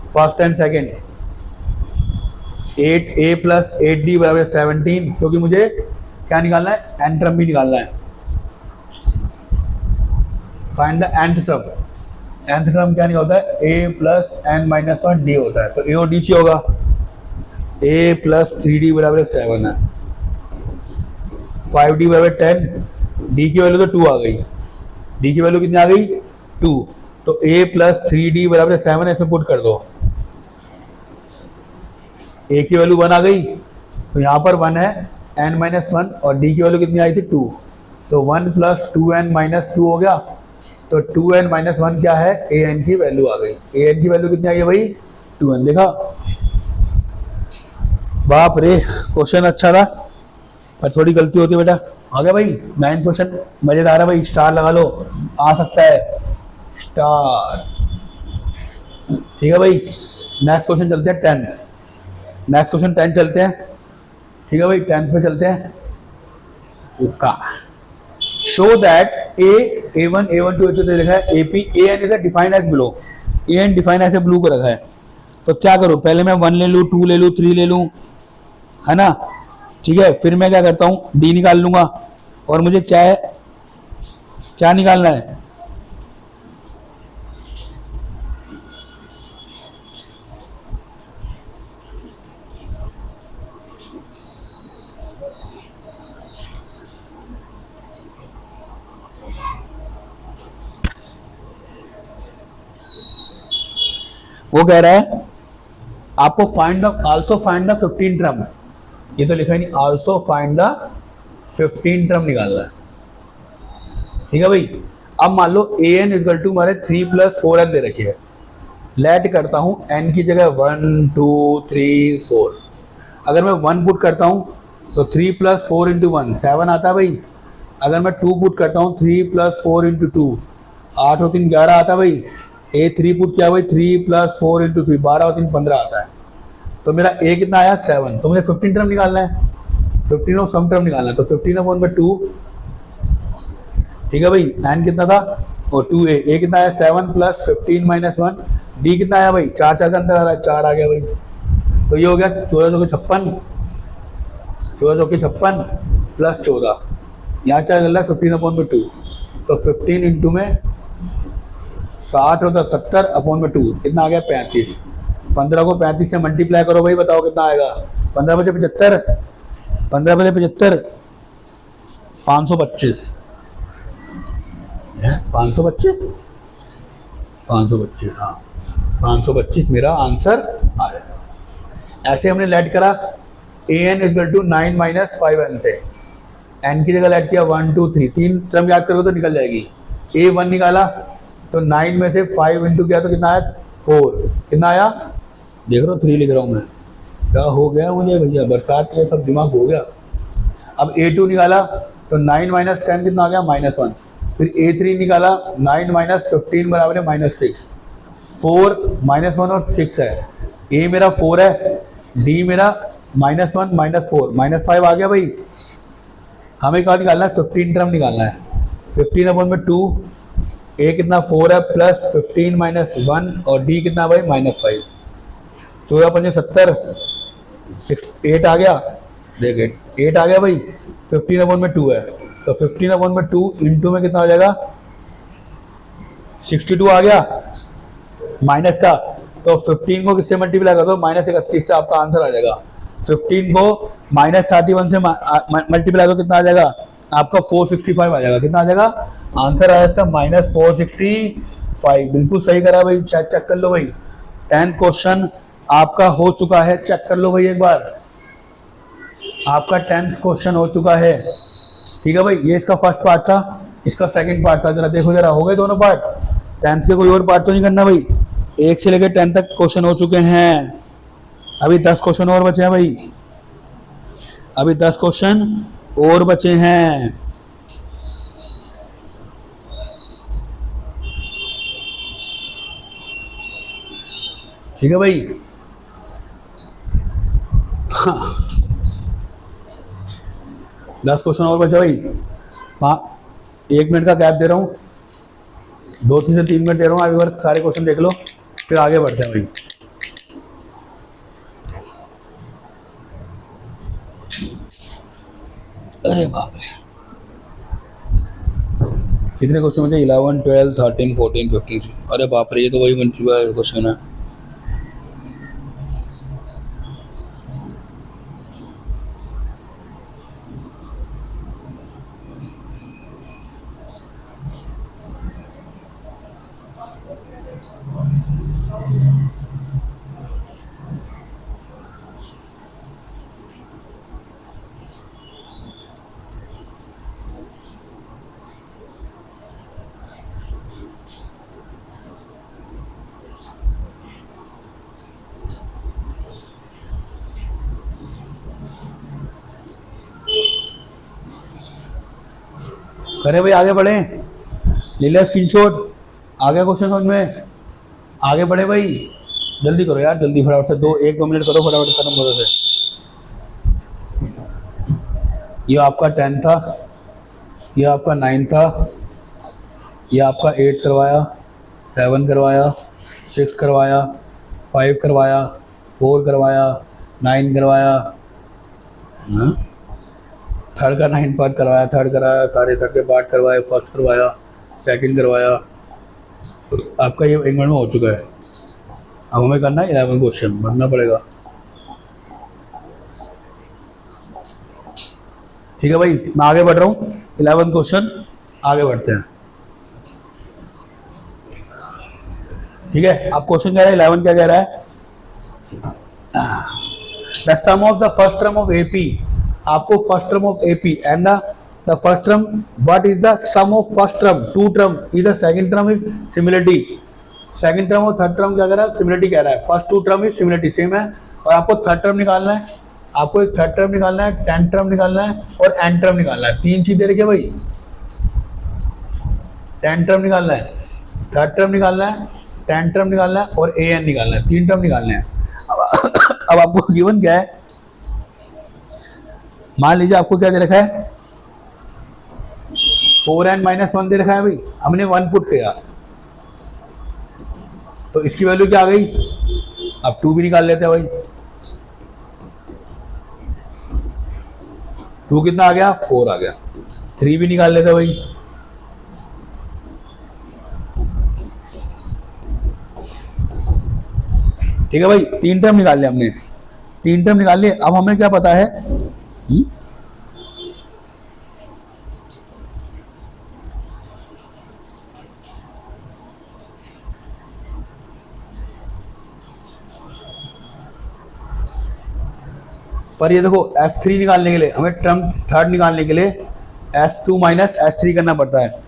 first and second. 8a plus 8d बराबर 17, क्योंकि मुझे क्या निकालना है, n टर्म भी निकालना है। Find the nth term, nth term क्या नहीं होता है, a plus n minus 1 d होता है, तो a और d ची होगा, a प्लस 3d बराबर 7 है, 5d बराबर 10, d की वैल्यू तो 2 आ गई, d की वैल्यू कितनी आ गई, 2, तो a प्लस 3d बराबर 7 इसमें पुट कर दो, a की वैल्यू 1 आ गई, तो यहाँ पर 1 है n माइनस 1 और d की वैल्यू कितनी आई थी 2, तो 1 प्लस 2n माइनस 2 हो गया, तो 2n माइनस 1 क्या है, an की वैल्यू आ गई, an की वैल्यू कितनी आई है भाई, 2n। देखा बाप रे, क्वेश्चन अच्छा था पर थोड़ी गलती होती है बेटा। आ गया भाई 9 क्वेश्चन, मजेदार है भाई, स्टार लगा लो, आ सकता है स्टार, ठीक है भाई। नेक्स्ट क्वेश्चन चलते हैं 10, नेक्स्ट क्वेश्चन 10 चलते हैं, ठीक है भाई 10 पे चलते हैं। उसका शो दैट a1 a1 2 दे रखा है, ap an is defined as below, an defined ऐसे ब्लू को रखा है, तो क्या करूं, पहले मैं 1 ले लूं, 2 ले लूं, 3 ले लूं, है ना, ठीक है, फिर मैं क्या करता हूं, d निकाल लूंगा, और मुझे क्या है, क्या निकालना है, वो कह रहा है आपको find the also find the 15 term, ये तो लिखा ही नहीं, आल्सो फाइंड द 15 टर्म निकालना है, ठीक है भाई। अब मान लो an इक्वल टू हमारे 3 प्लस 4n दे रखी है, लेट करता हूं n की जगह 1 2 3 4, अगर मैं 1 पुट करता हूं तो 3 प्लस 4 इंटू 1 7 आता है भाई, अगर मैं 2 पुट करता हूं 3 प्लस 4 इंटू 2 8 और 3 11 आता है भाई, a3 पुट किया भाई 3 प्लस 4 इंटू 3 12 और 3 15 आता है, तो मेरा a कितना आया 7, तो मुझे 15 टर्म निकालना है, 15 और सम टर्म निकालना है, तो 15 अपॉन में 2, ठीक है भाई, n कितना था और 2a कितना आया 7 प्लस 15 माइनस 1, d कितना आया भाई 4 4 का अंदर आ रहा है 4 आ गया भाई, तो ये हो गया 14 56, 14 56 प्लस 14, यहाँ क्या चल रहा है 15 अपॉन में 2, तो 15 इंटू में 60 और 10 70 अपॉन में 2 कितना आ गया 35। 15 को 35 से मल्टीप्लाई करो भाई, बताओ कितना आएगा। 15 बजे 75, 15 बजे 75, 525, 525, 525, हाँ 525 मेरा आंसर आया। ऐसे हमने लेट करा an equal to 9 minus 5n से, n की जगह लेट किया 1 2 3, 3 टर्म याद करोगे तो निकल जाएगी। a1 निकाला तो 9 में से 5 इंटू किया तो कितना आया 4, कितना आया देख रहा हूँ 3 लिख रहा हूँ मैं, क्या हो गया मुझे भैया, बरसात में सब दिमाग हो गया। अब a2 निकाला तो 9 माइनस 10 कितना आ गया -1, फिर a3 निकाला 9 माइनस 15 बराबर है -6, 4 -1 और 6 है, a मेरा 4 है, d मेरा -1 -4 -5 आ गया भाई। हमें क्या निकालना है 15 टर्म निकालना है, 15 अपॉन में 2, a कितना 4 है प्लस 15 माइनस 1 और d कितना भाई -5, 14 5 70, 8 आ गया, देख 8 आ गया भाई। 15 अपॉन में 2 है तो 15 अपॉन में 2 इंटू में कितना हो जाएगा 62 आ गया माइनस का, तो 15 को किससे मल्टीप्लाई कर दो -31 से, आपका आंसर आ जाएगा। 15 को -31 से मल्टीप्लाई करो कितना आ जाएगा आपका 465 आ जाएगा, कितना आ जाएगा आंसर आया इसका -465। बिल्कुल सही करा भाई, चेक कर लो भाई। 10th क्वेश्चन आपका हो चुका है, चेक कर लो भाई एक बार, आपका 10th क्वेश्चन हो चुका है। ठीक है भाई, ये इसका फर्स्ट पार्ट था, इसका सेकंड पार्ट था, जरा देखो जरा, हो गए दोनों पार्ट। 10th के कोई और पार्ट तो नहीं करना भाई, 1 से लेकर 10 तक क्वेश्चन हो चुके हैं, अभी 10 क्वेश्चन और बचे हैं भाई, अभी 10 क्वेश्चन और बचे हैं। ठीक है भाई, हाँ 10 क्वेश्चन और बचे भाई। हाँ 1 मिनट का गैप दे रहा हूँ, 2 से 3 मिनट दे रहा हूँ, अभी बार सारे क्वेश्चन देख लो फिर आगे बढ़ते हैं भाई। अरे बाप रे, कितने क्वेश्चन मुझे 11 12 13 14 15, अरे बाप रे, ये तो वही बन चुका है क्वेश्चन है। करे भाई आगे बढ़े, ले लिया स्क्रीनशॉट, आ गया क्वेश्चन समझ में, आगे बढ़े भाई, जल्दी करो यार, जल्दी फटाफट से, 1-2 मिनट करो फटाफट खत्म करो से। ये आपका 10 था, ये आपका 9 था, ये आपका 8 करवाया, 7 करवाया, 6 करवाया, 5 करवाया, 4 करवाया, 9 करवाया, थर्ड का 9 पार्ट करवाया, थर्ड कराया, सारे थर्ड के पार्ट करवाए, फर्स्ट करवाया, सेकंड करवाया, आपका ये 1 मिनट में हो चुका है। अब हमें करना है 11 क्वेश्चन, भरना पड़ेगा। ठीक है भाई, मैं आगे बढ़ रहा हूँ, 11 क्वेश्चन आगे बढ़ते हैं। ठीक है, अब क्वेश्चन कह रहा है 11 क्या कह रहा है, the sum of the first term of AP, आपको first term of AP and the first term, what is the sum of first term, 2 term is the second term is similarity, second term और third term क्या कह रहा है similarity कह रहा है, first 2 term is similarity same है, और आपको थर्ड टर्म निकालना है, आपको एक थर्ड टर्म निकालना है, 10 टर्म निकालना है और एन टर्म निकालना है। 3 चीज दे रखी है भाई, 10 टर्म निकालना है, थर्ड टर्म निकालना है, 10 टर्म निकालना है और ए एन निकालना है, 3 टर्म निकालने हैं। अब आपको गिवन क्या है, मान लीजिए आपको क्या दे रखा है 4n - 1 दे रखा है भाई, हमने 1 पुट किया तो इसकी वैल्यू क्या आ गई, अब 2 भी निकाल लेते हैं भाई, 2 कितना आ गया 4 आ गया, 3 भी निकाल लेते हैं भाई, ठीक है भाई, 3 टर्म निकाल लिया हमने, 3 टर्म निकाल लिए। अब हमें क्या पता है, पर ये देखो S3 निकालने के लिए हमें टर्म थर्ड निकालने के लिए S2 माइनस S3 करना पड़ता है,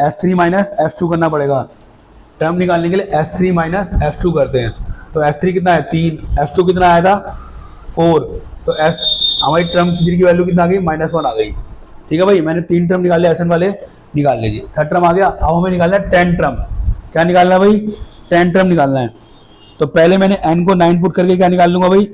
S3 माइनस S2 करना पड़ेगा। टर्म निकालने के लिए S3 माइनस S2 करते हैं, तो S3 कितना है 3, S2 कितना आया था 4, तो हमारी टर्म की वैल्यू कितना आ गई -1 आ गई। ठीक है भाई, मैंने 3 टर्म निकाले, एसन वाले निकाल लीजिए। थर्ड टर्म आ गया। अब हमें निकालना है 10 टर्म। क्या निकालना है भाई, 10 टर्म निकालना है। तो पहले मैंने n को 9 पुट करके क्या निकाल लूंगा भाई,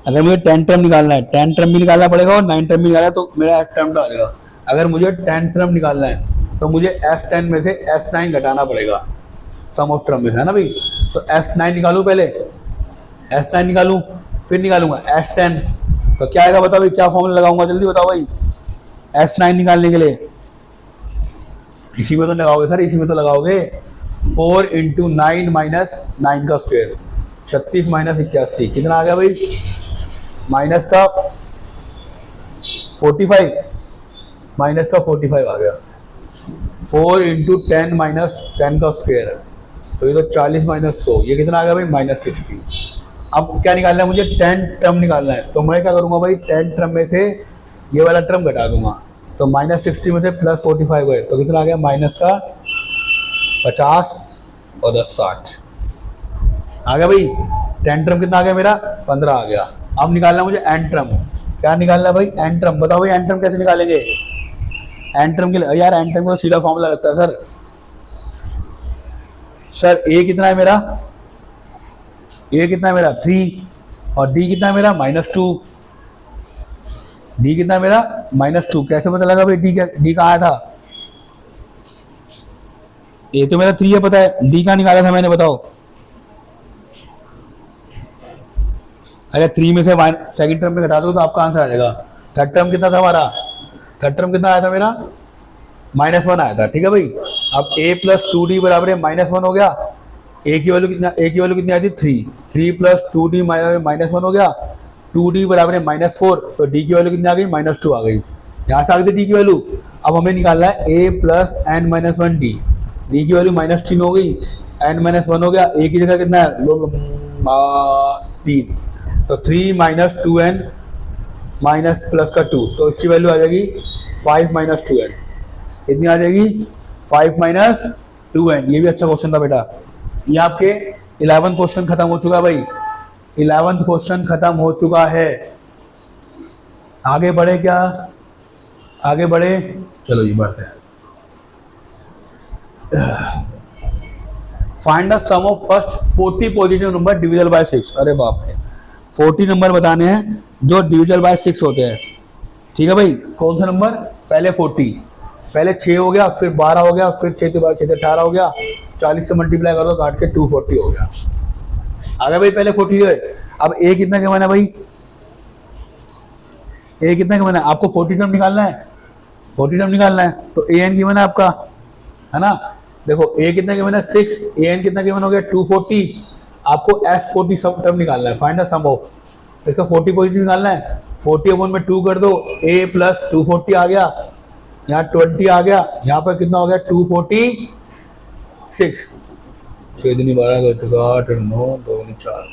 अगर मुझे 10 टर्म निकालना है, 10 टर्म भी निकालना पड़ेगा और 9 टर्म भी निकालना है, तो मेरा एक टर्म आ जाएगा। अगर मुझे 10 टर्म निकालना है तो मुझे S10 में से S9 घटाना पड़ेगा, सम ऑफ टर्म में से, है ना भाई। तो S9 निकालूं, पहले S9 निकालूं, फिर निकालूंगा S10, तो क्या आएगा बताओ भाई, क्या फॉर्मूला लगाऊंगा, जल्दी बताओ भाई। S9 निकालने के लिए इसी में तो लगाओगे सर, इसी में तो लगाओगे। 4 × 9 माइनस 9 का स्क्वायर, 36 माइनस 81, कितना आ गया भाई, माइनस का 45, माइनस का 45 आ गया। 4 × 10 माइनस 10 का स्क्वायर, तो ये तो 40 माइनस 100, ये कितना आ गया भाई -60। अब क्या निकालना है मुझे, 10 टर्म निकालना है। तो मैं क्या करूंगा भाई, 10 टर्म में से ये वाला टर्म घटा दूंगा, तो -60 में से +45 है, तो कितना आ गया, माइनस का 50 और 10 60 आ गया भाई। 10 टर्म कितना आ गया मेरा, 15 आ गया। अब निकालना मुझे एन टर्म। क्या निकालना है भाई, एन टर्म। बताओ भाई एन टर्म कैसे निकालेंगे। एन टर्म के लिए यार, एन टर्म का सीधा फॉर्मूला लगता है सर ए कितना है मेरा, ए कितना है मेरा 3, और डी कितना है मेरा -2, डी कितना है मेरा -2। कैसे पता लगा भाई डी कहाँ आया था, ए तो मेरा 3 है पता है, डी कहाँ निकाला था मैंने, बताओ। अगर 3 में से सेकंड टर्म में घटा दो तो आपका आंसर आ जाएगा। थर्ड टर्म कितना था हमारा, थर्ड टर्म कितना आया था मेरा, -1 आया था। ठीक है भाई, अब a + 2d बराबर है -1 हो गया। a की वैल्यू कितना, a की वैल्यू कितनी आई थी 3 + 2d -1 हो गया। 2d बराबर है -4, तो d की वैल्यू कितनी आ गई, -2 आ गई। यहाँ से आ गई थी d की वैल्यू। अब हमें निकालना है a + n-1d, d की वैल्यू -3 हो गई, n-1 हो गया। a की जगह कितना है, 3, तो 3 - 2n माइनस प्लस का 2, तो इसकी वैल्यू आ जाएगी 5 - 2n। कितनी आ जाएगी, 5 - 2n। ये भी अच्छा क्वेश्चन था बेटा। ये आपके 11th क्वेश्चन खत्म हो चुका है भाई, 11th क्वेश्चन खत्म हो चुका है। आगे बढ़े क्या, आगे बढ़े, चलो जी बढ़ते हैं। Find the sum of first 40 positive number divisible by 6। अरे बाप रे, 40 नंबर बताने हैं जो डिविजल बाय 6 होते हैं। ठीक है भाई, कौन सा नंबर, पहले 40, पहले 6 हो गया, फिर 12 हो गया, फिर 6 के बाद 6 से 18 हो गया, 40 से मल्टीप्लाई कर दो काट के 240 हो गया। आ गया भाई, पहले 40 है। अब ए कितना के बना भाई, ए कितना के बना, आपको 40 टर्म निकालना है, 40 टर्म निकालना है, तो ए एन की बना आपका, है ना। देखो ए कितना के बना 6, ए एन कितना के बना हो गया 240। आपको S40 सब टर्म निकालना है, फाइंड द सम ऑफ। इसका 40 पॉजिटिव निकालना है, 40/2 कर दो, a + 240 आ गया, यहाँ 20 आ गया, यहाँ पर कितना हो गया 246। 6 दिन 12 9 2 4।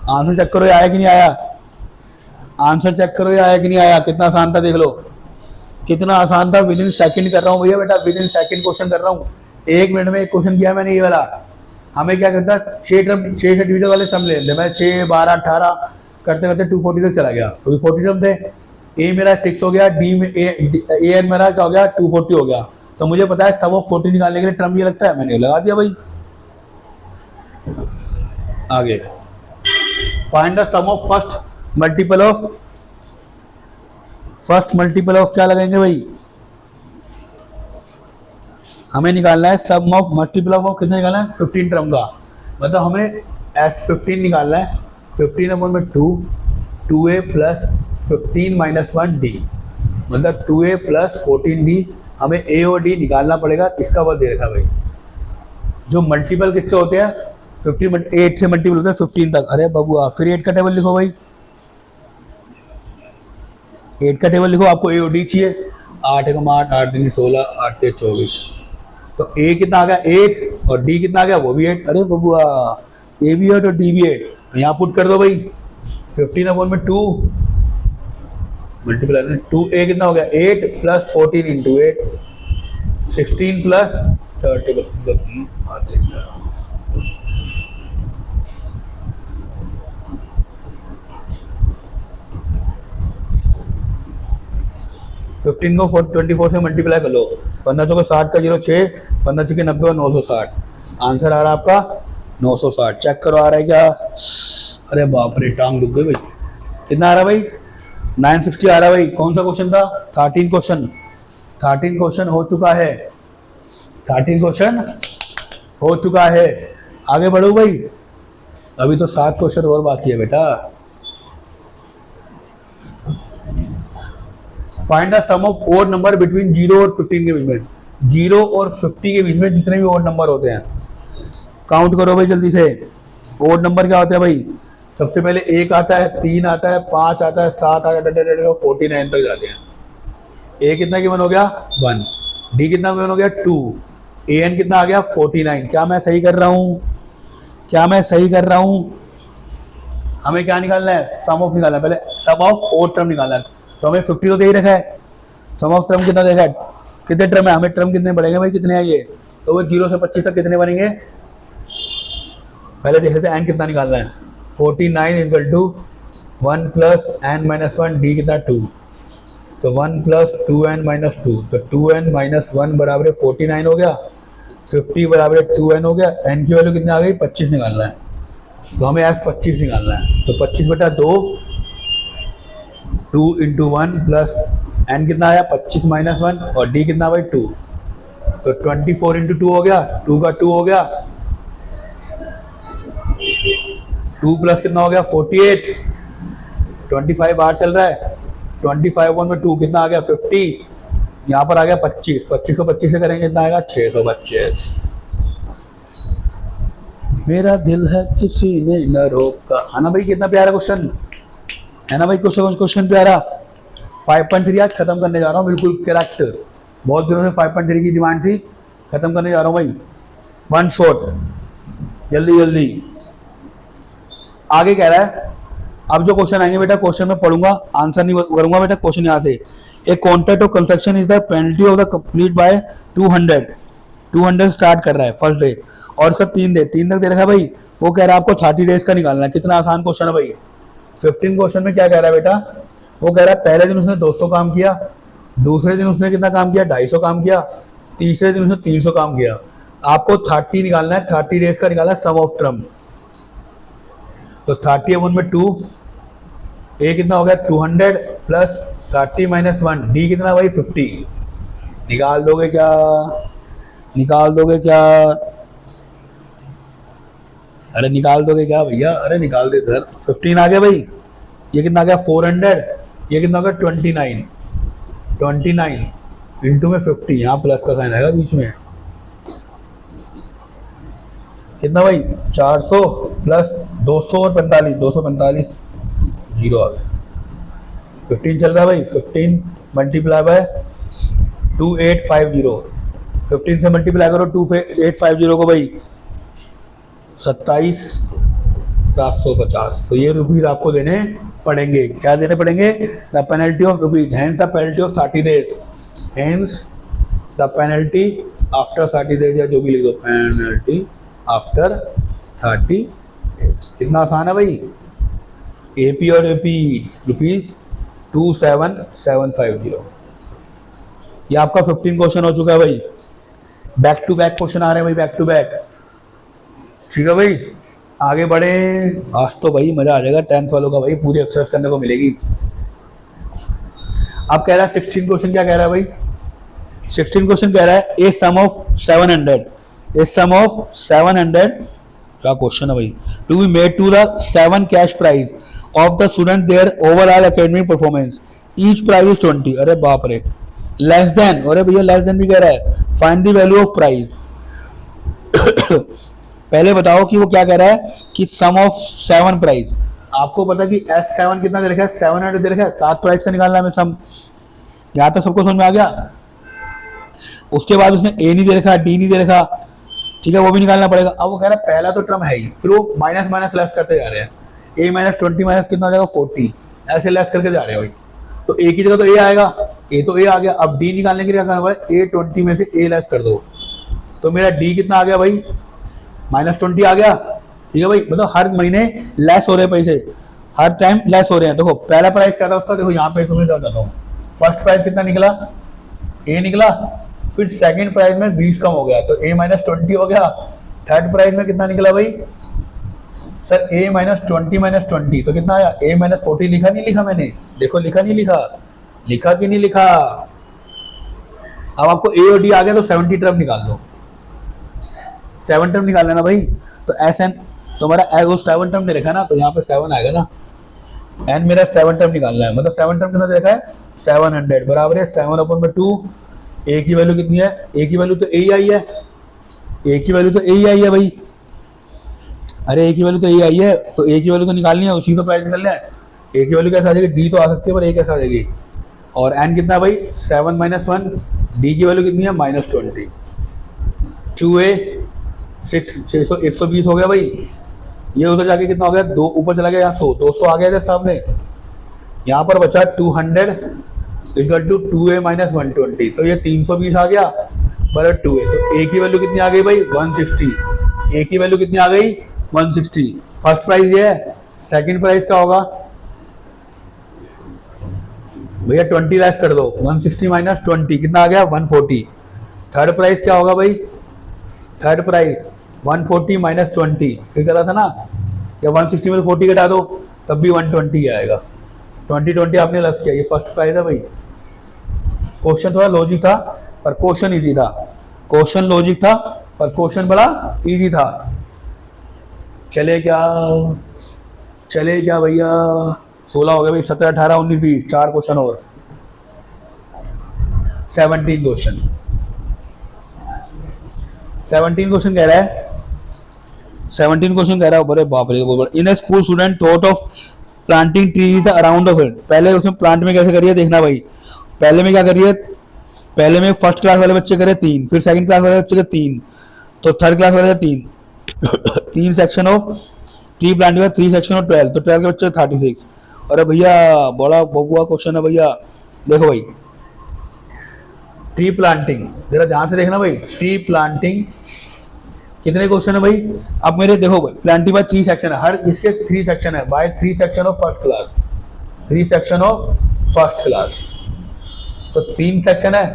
आंसर चेक करो आया कि नहीं आया, आंसर चेक करो आया कि नहीं आया। कितना आसान था देख लो, कितना आसान था। विद इन सेकंड कर रहा हूँ भैया बेटा, विद इन सेकंड क्वेश्चन कर रहा हूँ। 1 मिनट में एक क्वेश्चन किया मैंने ये वाला। हमें क्या करता है, 6 से डिविजन वाले टर्म ले लेते। मैं 6 12 18 करते करते 240 तक चला गया, क्योंकि 40 टर्म थे। ए मेरा 6 हो गया, डी में ए एन मेरा क्या हो गया 240 हो गया। तो मुझे पता है सम ऑफ 40 निकालने के लिए टर्म ये लगता है, मैंने लगा दिया भाई। आगे find the sum of first multiple of क्या लगाएंगे भाई, हमें निकालना है सम ऑफ मल्टीपल ऑफ कितना निकालना है 15 टर्म का। मतलब हमें S15 निकालना है, 15/2 2a + 15 - 1d, मतलब 2a + 14d। हमें a और d निकालना पड़ेगा, इसका वर्क दे रखा भाई। जो मल्टीपल किससे होते हैं 8 से मल्टीपल होते हैं 15 तक। अरे बबुआ फिर 8 का टेबल लिखो भाई, 8 का टेबल लिखो। आपको ए और डी चाहिए, 8 एकम 8, 8 दूनी 16, 8 से 24। तो ए कितना आ गया 8 और डी कितना आ गया वो भी 8। अरे बबुआ ए भी 8 और डी भी 8, तो यहाँ पुट कर दो भाई 15/2 मल्टीप्लाई 2। ए कितना हो गया 8 + 14 × 8, 16 + 30 15 को 24 से मल्टीप्लाई कर लो। 15 चौके 60 का 0 6, 15 चौके 90 और 960। आंसर आ रहा है आपका 960। चेक करो आ रहा है क्या? अरे बाप रे टांग रुक गई भाई। कितना आ रहा है भाई? 960 आ रहा है भाई। कौन सा क्वेश्चन था? 13 क्वेश्चन। 13 क्वेश्चन हो चुका है, 13 क्वेश्चन हो चुका है। आगे बढ़ो भाई, अभी तो 7 क्वेश्चन और बाकी है बेटा। Find the sum of odd number between 0 और 15 के बीच में। 0 और 50 के बीच में जितने भी ओड नंबर होते हैं काउंट करो भाई जल्दी से। ओड नंबर क्या होते हैं भाई? सबसे पहले 1 आता है, 3 आता है, 5 आता है, 7 आता है, 49 तक जाते हैं। ए कितना गिवन हो गया 1, डी कितना गिवन हो गया 2, ए एन कितना आ गया 49। क्या मैं सही कर रहा हूँ? क्या मैं सही कर रहा हूँ? हमें क्या निकालना है? सम ऑफ निकालना है। पहले सम ऑफ ओड टर्म निकालना है। तो हमें 50 तो दे ही रखा है। सम ऑफ टर्म कितना देखा है? कितने टर्म है? हमें टर्म कितने बढ़ेंगे भाई? कितने हैं ये? तो वो 0 से 25 तक कितने बनेंगे? पहले देख लेते हैं एन कितना निकालना है। 49 = 1 + n-1, डी कितना 2, तो 1 + 2n - 2, तो 2n - 1 बराबर 49 हो गया। 50 बराबर 2n हो गया। n की वैल्यू कितनी आ गई? 25 निकालना है। तो हमें आज 25 निकालना है। तो 25 बटा 2, 2 × 1 + n कितना आया 25 - 1 और d कितना भाई 2, तो 24 × 2 हो गया, 2 का 2 हो गया, 2 + कितना हो गया 48, 25 बाहर चल रहा है। 25/2 कितना आ गया 50, यहाँ पर आ गया 25, 25 को 25 से करेंगे कितना आएगा 625। मेरा दिल है किसी ने न रोका, है ना भाई? कितना प्यारा क्वेश्चन है ना भाई? क्वेश्चन प्यारा। 5.3 आज खत्म करने जा रहा हूँ बिल्कुल करेक्ट। बहुत दिनों से 5.3 की डिमांड थी, खत्म करने जा रहा हूँ भाई। 1 शॉट, जल्दी जल्दी। आगे कह रहा है अब जो क्वेश्चन आएंगे बेटा, क्वेश्चन में पढ़ूंगा, आंसर नहीं करूंगा बेटा। क्वेश्चन यहाँ से, a contract of construction is the penalty of the complete bye 200 start कर रहा है फर्स्ट डे, और इसका 3 तक दे रखा है भाई। वो कह रहा है आपको 30 डेज का निकालना है। कितना आसान क्वेश्चन है भाई। 15 क्वेश्चन में क्या कह रहा है बेटा? वो कह रहा है पहले दिन उसने 200 काम किया, दूसरे दिन उसने कितना काम किया 250 काम किया, तीसरे दिन उसने 300 काम किया। आपको 30 निकालना है, 30 डेज का निकालना है सम ऑफ टर्म। तो 30/2, ए कितना हो गया 200 + 30 - 1, डी कितना भाई 50। निकाल दोगे क्या? निकाल दोगे क्या? अरे निकाल दोगे क्या भैया? अरे निकाल दे सर। 15 आ गया भाई। ये कितना आ गया 400, ये कितना हो गया 29 इंटू में 50, यहाँ प्लस का साइन आएगा बीच में। कितना भाई 400 + 200 और 45, 245, 0 आ गया। 15 चल रहा है भाई। 15 मल्टीप्लाई बाय 2850, 15 से मल्टीप्लाई करो 2850 को भाई 27,750। तो ये रुपीज आपको देने पड़ेंगे। क्या देने पड़ेंगे? The penalty of rupees, hence the penalty of 30 days, hence the penalty after 30 days, या जो भी लिख दो पेनल्टी आफ्टर 30 डेज। कितना आसान है भाई। एपी और एपी रुपीज 27,750। ये आपका 15 क्वेश्चन हो चुका है भाई। बैक टू बैक क्वेश्चन आ रहे हैं भाई, बैक टू बैक। ठीक है भाई, आगे बढ़े। आज तो भाई मजा आ जाएगा 10th वालों का भाई, पूरी एक्सरसाइज करने को मिलेगी। अब कह रहा है 16 क्वेश्चन क्या कह रहा है भाई? 16 क्वेश्चन कह रहा है ए सम ऑफ 700, ए सम ऑफ 700, क्या क्वेश्चन है भाई, to be made to the 7 cash prize of the student their overall academic performance, each prize is 20। अरे बाप रे। लेस देन, अरे भैया लेस देन भी कह रहा है। Find the value of prize पहले बताओ कि वो क्या कह रहा है कि सम ऑफ 7 प्राइस। आपको पता है कि S7 कितना दे रखा है, 700 दे रखा है, 7 प्राइस का निकालना है हमें सम। यहाँ तक सबको समझ में आ गया। उसके बाद उसने ए नहीं दे रखा, डी नहीं दे रखा, ठीक है, वो भी निकालना पड़ेगा। अब वो कह रहा है पहला तो टर्म है ही, फिर वो माइनस माइनस लेस करते जा रहे हैं। ए माइनस 20 माइनस कितना हो जाएगा 40, ऐसे लेस करके जा रहे हैं भाई। तो ए की जगह तो ए आएगा, ए तो ए आ गया। अब डी निकालने के लिए क्या करना पड़ेगा, ए 20 में से ए लेस कर दो, तो मेरा डी कितना आ गया भाई, -20 आ गया। ठीक है भाई, मतलब हर महीने लेस हो रहे हैं पैसे, हर टाइम लेस हो रहे हैं। देखो पहला प्राइस क्या था उसका, देखो यहाँ पे तुम्हें बताता हूँ। फर्स्ट प्राइस कितना निकला, ए निकला, फिर सेकंड प्राइस में 20 कम हो गया तो ए -20 हो गया। थर्ड प्राइस में कितना निकला भाई, सर ए -20 तो कितना आया, ए -40 लिखा नहीं लिखा मैंने, देखो लिखा नहीं लिखा, लिखा कि नहीं लिखा। अब आपको ए और डी आ गया तो 70 टर्म निकाल दो, 7 टर्म निकाल लेना भाई। तो एस एन तुम्हारा 7 टर्म दे रखा है ना, तो यहाँ पे 7 आएगा ना, एन मेरा 7 टर्म निकालना है, मतलब 7 टर्म कितना दे रखा है 700 बराबर है 7/2। ए की वैल्यू कितनी है, ए की वैल्यू तो ए ही आई है, ए की वैल्यू तो ए ही आई है भाई। अरे ए की वैल्यू तो ए आई है, तो ए की वैल्यू तो निकालनी है, उसी का प्राइस निकालना है। ए की वैल्यू कैसे आ जाएगी, डी तो आ सकती है पर ए कैसे आ जाएगी। और एन कितना है भाई 7 - 1, डी की वैल्यू कितनी है -20। 2a 120 हो गया भाई। ये उधर जाके कितना हो गया, 2 ऊपर चला गया, यहाँ 100 200 आ गया इधर सामने। यहाँ पर बचा 200 इक्वल टू 2a - 120, तो ये 320 आ गया बराबर 2a। तो ए की वैल्यू कितनी आ गई भाई 160, ए की वैल्यू कितनी आ गई 160। फर्स्ट प्राइस ये है, सेकंड प्राइस का होगा भैया 20 लेस कर दो, 160 - 20 कितना आ गया 140। थर्ड प्राइस क्या होगा भाई, थर्ड प्राइस 140 - 20 फिर करा था ना, या 160 में 40 घटा दो तब भी 120 आएगा। 20 आपने लेस किया, ये फर्स्ट प्राइस है भाई। क्वेश्चन थोड़ा लॉजिक था पर क्वेश्चन इजी था, क्वेश्चन लॉजिक था पर क्वेश्चन बड़ा इजी था। चले क्या भैया, 16 हो गए भाई, 17 18 19 20, 4 क्वेश्चन और। 17 क्वेश्चन, 17 क्वेश्चन कह रहा है, 17 क्वेश्चन कह रहा है, बड़े बाप रे बहुत बड़ा। In school student thought of planting trees around of it. पहले उसमें प्लांट में कैसे करिए देखना भाई। पहले में क्या करिए, पहले में फर्स्ट क्लास वाले बच्चे करे 3, फिर सेकंड क्लास वाले बच्चे करे 3, तो थर्ड क्लास वाले 3 सेक्शन ऑफ ट्री प्लांटिंग का 3 सेक्शन ऑफ 12, तो 12 के बच्चे 36। अरे भैया बड़ा बगुआ क्वेश्चन है भैया। देखो भाई ट्री प्लांटिंग जरा ध्यान से देखना भाई, ट्री प्लांटिंग कितने क्वेश्चन है भाई। अब मेरे देखो भाई प्लांटिंग बाय 3 सेक्शन है, हर इसके 3 सेक्शन है, by 3 section of first class, 3 section of first class, तो 3 सेक्शन है।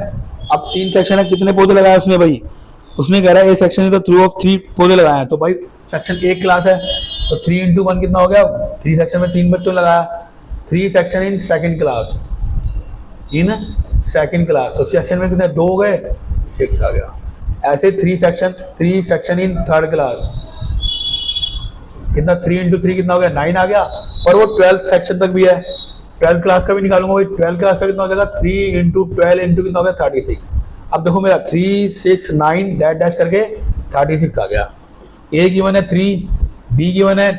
अब 3 सेक्शन है, कितने पौधे लगाए उसने भाई, उसने कह रहा है ए सेक्शन तो थ्रू ऑफ 3 पौधे लगाए हैं, तो भाई सेक्शन 1 क्लास है तो 3 × 1 कितना हो गया, 3 सेक्शन में 3 बच्चों लगाया, 3 section in second class, in second class, तो सेक्शन में कितने 2 हो गए 6 आ गया। ऐसे 3 सेक्शन इन थर्ड क्लास, कितना 3 × 3 कितना हो गया 9 आ गया। और वो 12th सेक्शन तक भी है, 12th क्लास का भी निकालूंगा भाई। 12th क्लास का कितना हो जाएगा 3 × 12 × कितना हो गया 36। अब देखो मेरा 3 6 9 डैश डैश करके 36 आ गया। ए गिवन है 3, बी गिवन है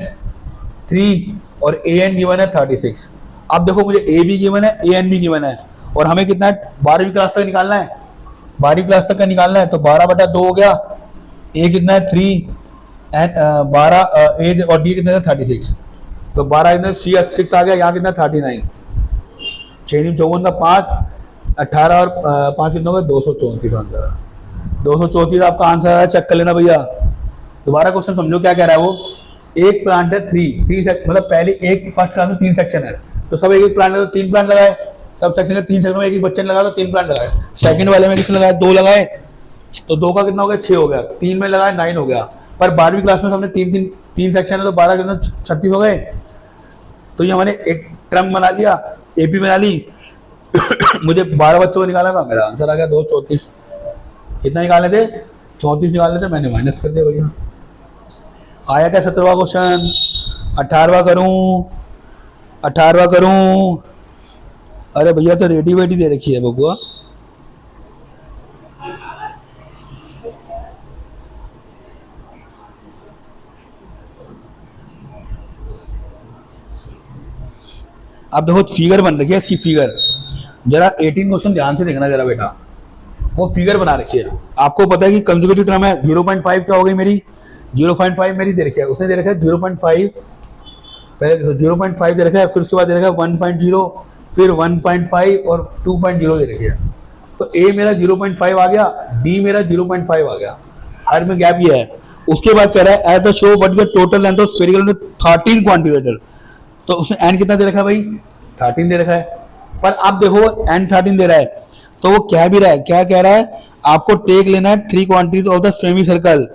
3 और ए एन गिवन है 36। अब देखो मुझे ए बी गिवन है, ए एन भी गिवन है, और हमें कितना है 12वीं क्लास तक निकालना है, 12वीं क्लास तक का निकालना है, तो 12/2 हो गया। ए कितना है 3 एंड 12 ए और डी कितना है 36, तो 12 6 आ गया। यहाँ कितना 39, 6 × 54 का 5, 18 और 5 कितना होगा 234 आंसर है। 234 आपका आंसर है, चेक कर लेना भैया। दोबारा क्वेश्चन समझो क्या कह रहा है वो। एक प्लांट है 3 मतलब पहले एक फर्स्ट क्लास में 3 सेक्शन है, तो सब एक प्लांट है तो 3 प्लांट लगाए, सब सेक्शन के 3 सेक्शन में एक बच्चे ने लगाया तो 3 प्लांट लगाए। सेकंड वाले में किसने लगाया 2 लगाए, तो 2 का कितना हो गया 6 हो गया, 3 में लगाया 9 हो गया। पर 12वीं क्लास में हमने 3 सेक्शन है तो 12 कितना 36 हो गए। तो ये हमारे एक टर्म बना लिया, एपी बना ली। मुझे 12 बच्चों को निकाला था, मेरा आंसर आ गया 234। कितना निकालने थे 34 निकालने थे, मैंने माइनस कर दिया भैया। आया क्या 17वां क्वेश्चन, 18वां करूं। अरे भैया तो रेडी वेडी दे रखी है बबुआ। अब देखो फिगर बन रखी है इसकी, फिगर जरा 18 क्वेश्चन ध्यान से देखना जरा बेटा, वो फिगर बना रखी है। आपको पता है कि कंसेक्यूटिव टर्म है 0.5 क्या हो गई मेरी, 0.5 मेरी दे रखी है, उसने दे रखा है 0.5, पहले देखो 0.5 दे रखा है, फिर उसके बाद दे रखा है 1.0, फिर 1.5 और 2.0 दे रखी है। तो ए मेरा 0.5 आ गया, डी मेरा 0.5 आ गया, हर में गैप ये है। उसके बाद कह रहा है at the show what is the total length of spherical 13 क्वांटिलेटर, तो उसने एन कितना दे रखा है भाई, 13 दे रखा है। पर अब देखो एन 13 दे रहा है, तो वो क्या भी रहा है, क्या कह रहा है, आपको टेक लेना है 3 quantities of the semi circle,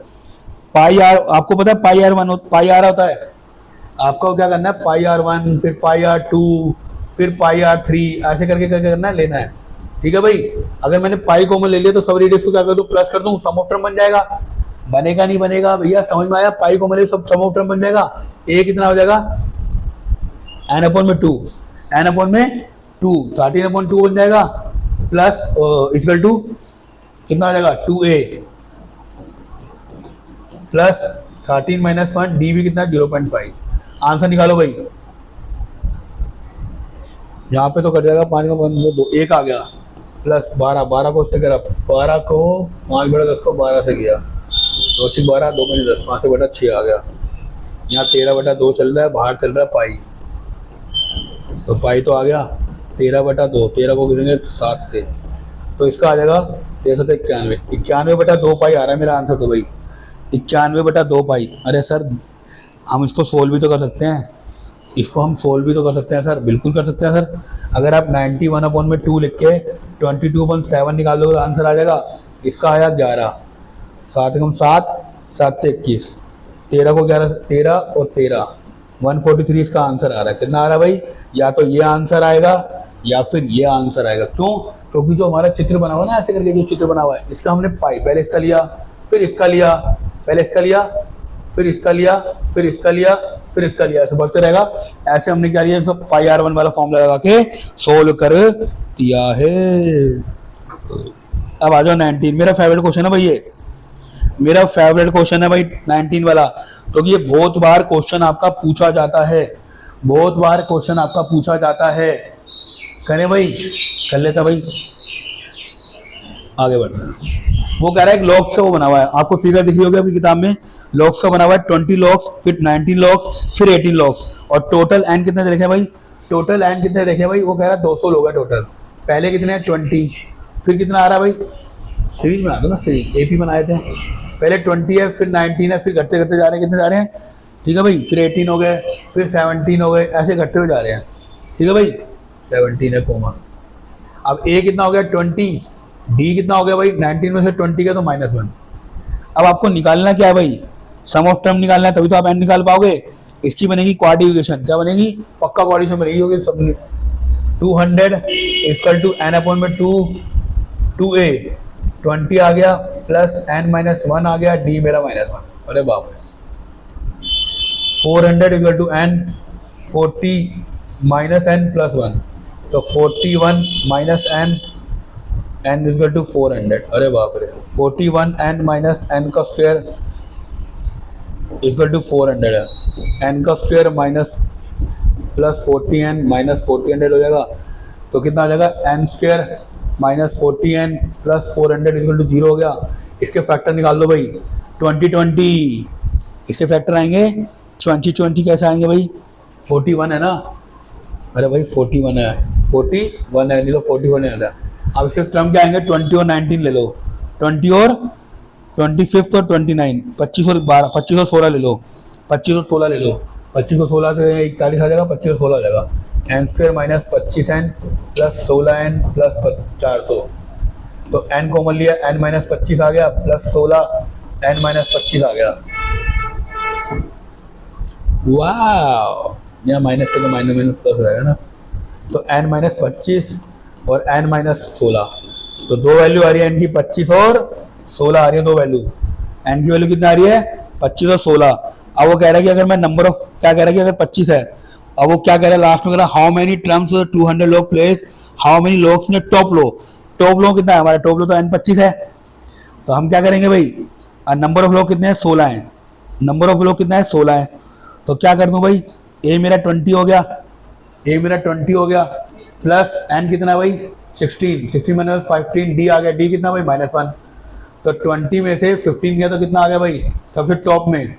pi r, आपको पता है पाई आर 1 पाई आर होता है, आपको क्या करना है पाई आर 1, फिर पाई आर 2, फिर पाई आर 3, ऐसे करके करके करना है, लेना है। ठीक है भाई, अगर मैंने पाई कॉमन ले लिया तो सब रेडियस को क्या कर दूं, प्लस कर दूं, सम ऑफ टर्म बन जाएगा। बनेगा नहीं बनेगा भैया, समझ में आया, पाई कॉमन ले सब सम ऑफ टर्म बन जाएगा। ए कितना हो जाएगा, एन अपॉन में 2, एन अपॉन में 2, 13 अपॉन 2 बन जाएगा, प्लस इक्वल टू कितना हो जाएगा 2a प्लस 13 माइनस 1, डी भी कितना 0.5। आंसर निकालो भाई, यहाँ पे तो कट जाएगा 5 का 2, 1 आ गया, प्लस 12, 12 को उससे करा, 12 को 5/10 को 12 से किया, 2 6 12, 2 5 10, 5 से बटा 6 आ गया। यहाँ 13/2 चल रहा है, बाहर चल रहा है पाई, तो पाई तो आ गया 13/2, 13 को गिरेंगे 7 से, तो इसका आ जाएगा 93, 91/2 पाई आ रहा है मेरा आंसर। तो भाई 91/2 पाई। अरे सर हम इसको सोल्व भी तो कर सकते हैं, इसको हम सोल्व भी तो कर सकते हैं सर, बिल्कुल कर सकते हैं सर। अगर आप 91/2 लिख के 22/7 निकाल दोगे तो आंसर आ जाएगा, इसका आया 11, 7 कम 7, 7 से 21, 13 को 11, 13 और 13, 143 इसका आंसर आ रहा है। कितना आ रहा है भाई, या तो ये आंसर आएगा या फिर ये आंसर आएगा। क्यों, क्योंकि जो हमारा चित्र बना हुआ ना, ऐसे करके जो चित्र बना हुआ है, इसका हमने पाई पहले इसका लिया, फिर इसका लिया, पहले इसका लिया, फिर इसका लिया, फिर इसका लिया, फिर इसका लिया, ऐसे बढ़ते रहेगा। ऐसे हमने क्या लिया, इसको पाई R1 वाला फॉर्मूला लगा के सोल्व कर दिया है। अब आ जाओ 19, मेरा फेवरेट क्वेश्चन है भाई, ये मेरा फेवरेट क्वेश्चन है भाई 19 वाला, क्योंकि ये बहुत बार क्वेश्चन आपका पूछा जाता है, बहुत बार क्वेश्चन आपका पूछा जाता है। करें भाई, कर लेता भाई, आगे बढ़ते। वो कह रहा है लॉक्स का वो बना हुआ है, आपको फिगर दिख रही होगी आपकी किताब में, लॉक्स का बना हुआ है 20 लॉक्स, फिर 19 लॉक्स, फिर 18 लॉक्स, और टोटल एन कितने दे रखे हैं भाई, टोटल एन कितने रखे हैं भाई, वो कह रहा है 200 लोग है टोटल। पहले कितने हैं 20, फिर कितना आ रहा है भाई, सीरीज बना दो ना, सीरीज एपी बनाए थे, पहले 20 है, फिर 19 है, फिर घटते घटते जा रहे हैं, कितने जा रहे हैं, ठीक है भाई, फिर 18 हो गए, फिर 17 हो गए, ऐसे घटते हुए जा रहे हैं। ठीक है भाई, 17 है कोमा। अब ए कितना हो गया 20, डी कितना हो गया भाई 19 में से 20 का तो -1। अब आपको निकालना क्या है भाई, सम ऑफ टर्म निकालना है, तभी तो आप एन निकाल पाओगे। इसकी बनेगी क्वाड्रिविकेशन, क्या बनेगी, पक्का क्वाड्रिविकेशन बनेगी, होगी सब 200 इक्वल टू एन अपॉन में 2a, 20 आ गया प्लस n-1 आ गया, d मेरा -1। अरे बाप रे, 400 equal to n, 40 minus n plus 1, तो 41 minus n, n equal to 400। अरे बाप रे, 41 n माइनस n का स्क्वायर इक्वल टू 400 है, n का square minus plus 40n minus 40 हो जाएगा, तो कितना आ जाएगा n square minus 40n plus 400 equal to 0 हो गया। इसके फैक्टर निकाल दो भाई, 20 इसके फैक्टर आएंगे 20 कैसे आएंगे भाई, 41 है ना, अरे भाई 41 है, 41 है, नहीं तो 41 है। अब इसके टर्म क्या आएंगे, 20 और 19 ले लो, 20 और 25 और 29, 25 और 12, 25 और 16 ले लो, 25 और 16 ले लो, 25 और 16 तो 41 आ जाएगा, 25 और 16 आ जाएगा, n square minus 25n plus 16n plus 400, तो n कॉमन लिया, n माइनस 25 आ गया प्लस 16 n माइनस 25 आ गया। वाह, यहाँ माइनस के तो माइनस माइनस प्लस हो जाएगा ना, तो n माइनस 25 और n माइनस 16, तो दो वैल्यू आ रही है n की 25 और 16 आ रही है, दो वैल्यू, n की वैल्यू कितना आ रही है 25 और 16। अब वो कह रहा है कि अगर मैं नंबर ऑफ, क्या कह रहा है कि अगर 25 है, अब वो क्या कह रहा है लास्ट में, कह रहा है how many terms 200 log place, how many logs ने टॉप लो, टॉप लो कितना है हमारा, टॉप लो तो n 25 है, तो हम क्या करेंगे भाई, नंबर ऑफ लॉग कितने हैं 16 है, नंबर ऑफ लॉग कितना है 16 है, तो क्या कर दूं भाई, ए मेरा 20 हो गया, ए मेरा 20 हो गया, प्लस एन कितना भाई 16, 16 माइनस 15, डी आ गया, डी कितना भाई -1। तो 20 में से 15 गया तो कितना आ गया भाई, सबसे टॉप में,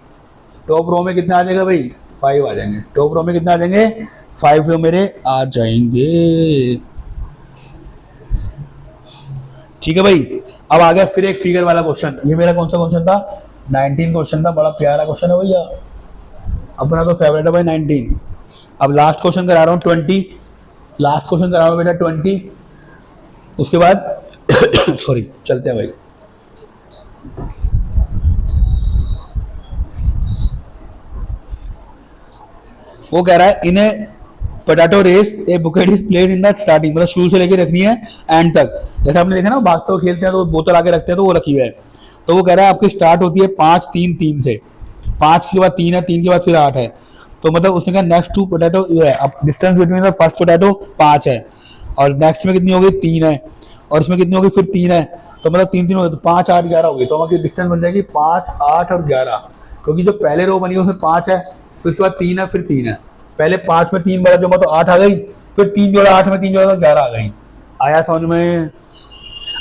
टॉप रो में कितना आ जाएगा भाई 5 आ जाएंगे, टॉप रो में कितना आ जाएंगे 5 जो मेरे आ जाएंगे। ठीक है भाई। अब आ गया फिर एक फिगर वाला क्वेश्चन। ये मेरा कौन सा क्वेश्चन था, 19 क्वेश्चन था, बड़ा प्यारा क्वेश्चन है भैया, अपना तो फेवरेट है भाई 19। अब लास्ट क्वेश्चन करा रहा हूँ 20, लास्ट क्वेश्चन करा रहा हूँ बेटा 20, उसके बाद सॉरी चलते हैं भाई। वो कह रहा है इन्हें potato race a bucket is place in the starting, मतलब शुरू से लेके रखनी है एंड तक। जैसे आपने देखा ना भागते हुए खेलते हैं तो बोतल आके रखते हैं तो वो रखी हुई है। तो वो कह रहा है आपकी स्टार्ट होती है 5 3 3 से, 5 के बाद 3 है, 3 के बाद फिर 8 है। तो मतलब उसने कहा नेक्स्ट टू पोटैटो ये है, अब distance between the first potato 5 है और नेक्स्ट में कितनी हो गई 3 है और इसमें कितनी हो गई फिर 3 है, तो मतलब 3 3 हो गई, तो 5 8 11 हो गई। तो हमारी डिस्टेंस बन जाएगी 5 8 और 11, क्योंकि जो पहले रो बनी है उसमें 5 है, फिर उसके बाद 3 है, फिर 3 है। पहले 5 में 3 बड़ा जोड़ा तो 8 आ गई, फिर 3 जोड़ा 8 में 3 जोड़ा तो 11 आ गई। आया समझ में।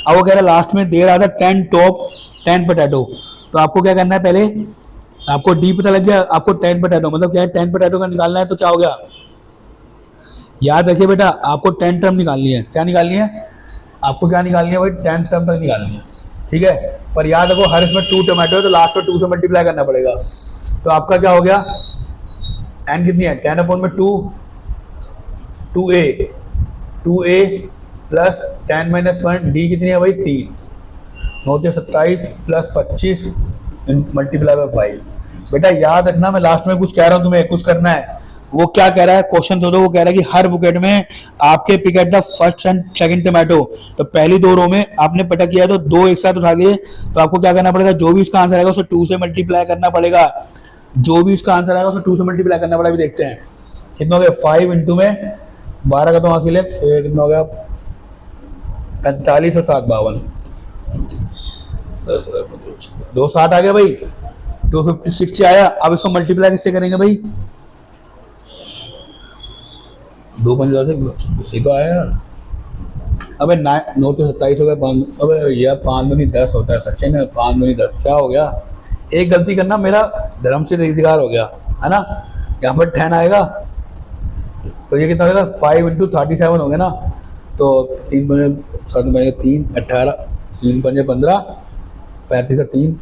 अब वो कह रहा है लास्ट में दे रहा था 10 टॉप 10 पोटैटो। तो आपको क्या करना है, पहले आपको डी पता लग गया, आपको 10 पोटैटो मतलब क्या है 10 पोटैटो का निकालना है। तो क्या हो गया, याद रखिए बेटा आपको 10 टर्म निकालनी है। क्या निकालनी है, आपको क्या निकालनी है भाई 10 टर्म तक निकालनी है। ठीक है, पर याद रखो हर इसमें 2 टोमेटो है तो लास्ट में 2 से मल्टीप्लाई करना पड़ेगा। तो आपका क्या हो गया, एन कितनी है 10/2 2a 2a प्लस 10 - 1 डी कितनी है भाई 3, 9 × 27 प्लस 25 मल्टीप्लाई बाय 5। बेटा याद रखना मैं लास्ट में कुछ कह रहा हूँ, तुम्हें कुछ करना है। वो क्या कह रहा है क्वेश्चन दो, वो कह रहा है कि हर बुकेट में आपके pick at the first and second tomato. तो पहली 2 रो में आपने पता किया तो 2 एक साथ उठा लिए, तो आपको क्या करना पड़ेगा, जो भी इसका आंसर आएगा उसे 2 से मल्टीप्लाई करना पड़ेगा, जो भी इसका आंसर आएगा उसे 2 से मल्टीप्लाई करना पड़ेगा। अभी देखते हैं कितना हो गया, 5 इंटू में 12 का तो हासिल है, कितना हो गया 45 और 7 52 260 आ गया भाई, 256 आया। अब इसको मल्टीप्लाई किससे करेंगे भाई, 2 5 से तो आया यार। अबे 9 × 27 हो गया 5, अबे यार 5 दूनी 10 होता है सचिन, 5 दूनी 10 क्या हो गया, एक गलती करना मेरा धर्म से अधिकार हो गया है ना। यहाँ पर 10 आएगा तो ये कितना होगा 5 इंटू 37 हो गया ना। तो 3 × 7 3 18 3 × 5 15 35 3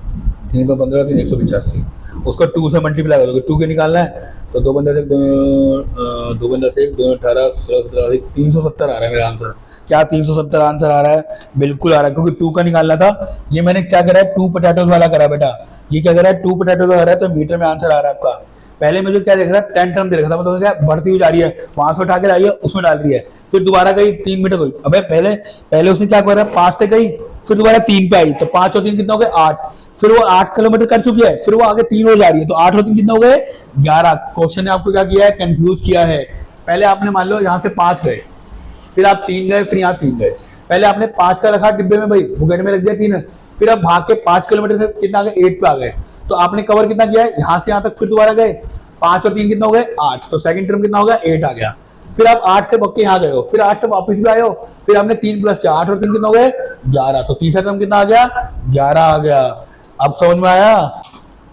3 × 15 3 185, उसको 2 से मल्टीप्लाई करोगे, 2 के निकालना है तो 2 15 2 15 से 2 18 16 17 370 आ रहा है मेरा आंसर। क्या 370 आंसर आ रहा है, बिल्कुल आ रहा है, क्योंकि 2 का निकालना था। ये मैंने क्या करा है 2 पोटैटोज वाला करा बेटा, ये क्या करा है 2 पोटैटोज वाला है, तो मीटर में आंसर आ रहा है आपका। पहले मुझे क्या देख रहा है 10 टर्म दे रखा था, मतलब क्या बढ़ती हुई जा रही है, वहां से उठा के लाई है उसमें डाल रही है, फिर दोबारा गई 3 मीटर गई। अबे पहले उसने क्या करा 5 से गई, फिर दोबारा 3 पे आई, तो 5 और 3 कितना हो गए 8, फिर वो 8 किलोमीटर कर चुकी है, फिर वो आगे 3 हो जा रही है, तो 8 और 3 कितना हो गए 11। क्वेश्चन ने आपको क्या किया है, कंफ्यूज किया है। पहले आपने मान लो यहाँ से 5 गए, फिर आप 3 गए, फिर यहाँ 3 गए। पहले आपने 5 का रखा डिब्बे में भाई, बुकेट में रख दिया 3, फिर आप भाग के 5 किलोमीटर से कितना आ गए 8 पे आ गए। तो आपने कवर कितना किया है, यहाँ से यहाँ तक, फिर दोबारा गए 5 और 3 कितना हो गए 8, तो सेकंड टर्म कितना हो गया 8 आ गया। फिर आप 8 से बक्के यहाँ गए हो, फिर 8 से वापस भी आए हो, फिर आपने 3 + 4 8 और 3 कितना हो गए 11, तो तीसरा टर्म कितना आ गया 11 आ गया। अब समझ में आया,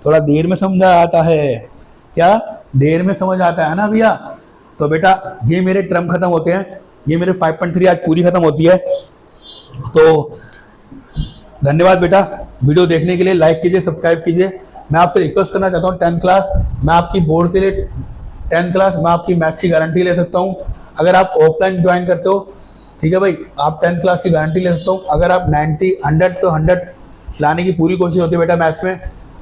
थोड़ा देर में समझ आता है, क्या देर में समझ आता है ना भैया। तो बेटा ये मेरे टर्म खत्म होते हैं, ये मेरे 5.3 आज पूरी खत्म होती है। तो धन्यवाद बेटा, वीडियो देखने के लिए लाइक कीजिए, सब्सक्राइब कीजिए। मैं आपसे रिक्वेस्ट करना चाहता हूँ 10th क्लास मैं आपकी बोर्ड के लिए 10th क्लास मैं आपकी मैथ्स की गारंटी ले सकता हूँ। अगर आप ऑफलाइन ज्वाइन करते हो, ठीक है भाई, आप 10th क्लास की गारंटी ले सकता हूँ। अगर आप 90 100 तो 100 लाने की पूरी कोशिश होती है बेटा मैथ्स में।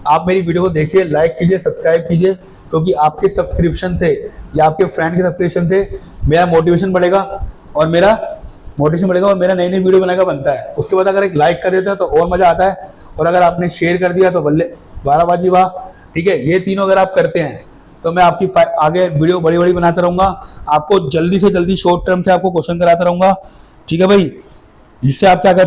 आप मेरी वीडियो को देखिए, लाइक कीजिए, सब्सक्राइब कीजिए, क्योंकि आपके सब्सक्रिप्शन से या आपके फ्रेंड के सब्सक्रिप्शन से मेरा मोटिवेशन बढ़ेगा और मेरा नई नई वीडियो बनाने का बनता है। उसके बाद अगर एक लाइक कर देते हैं तो और मज़ा आता है, और अगर आपने शेयर कर दिया तो बल्ले 12 बाजी वाह। ठीक है, ये तीनों अगर आप करते हैं तो मैं आपकी आगे वीडियो बड़ी बड़ी बनाता रहूँगा, आपको जल्दी से जल्दी शॉर्ट टर्म से आपको क्वेश्चन कराता रहूँगा। ठीक है भाई, जिससे आप क्या कर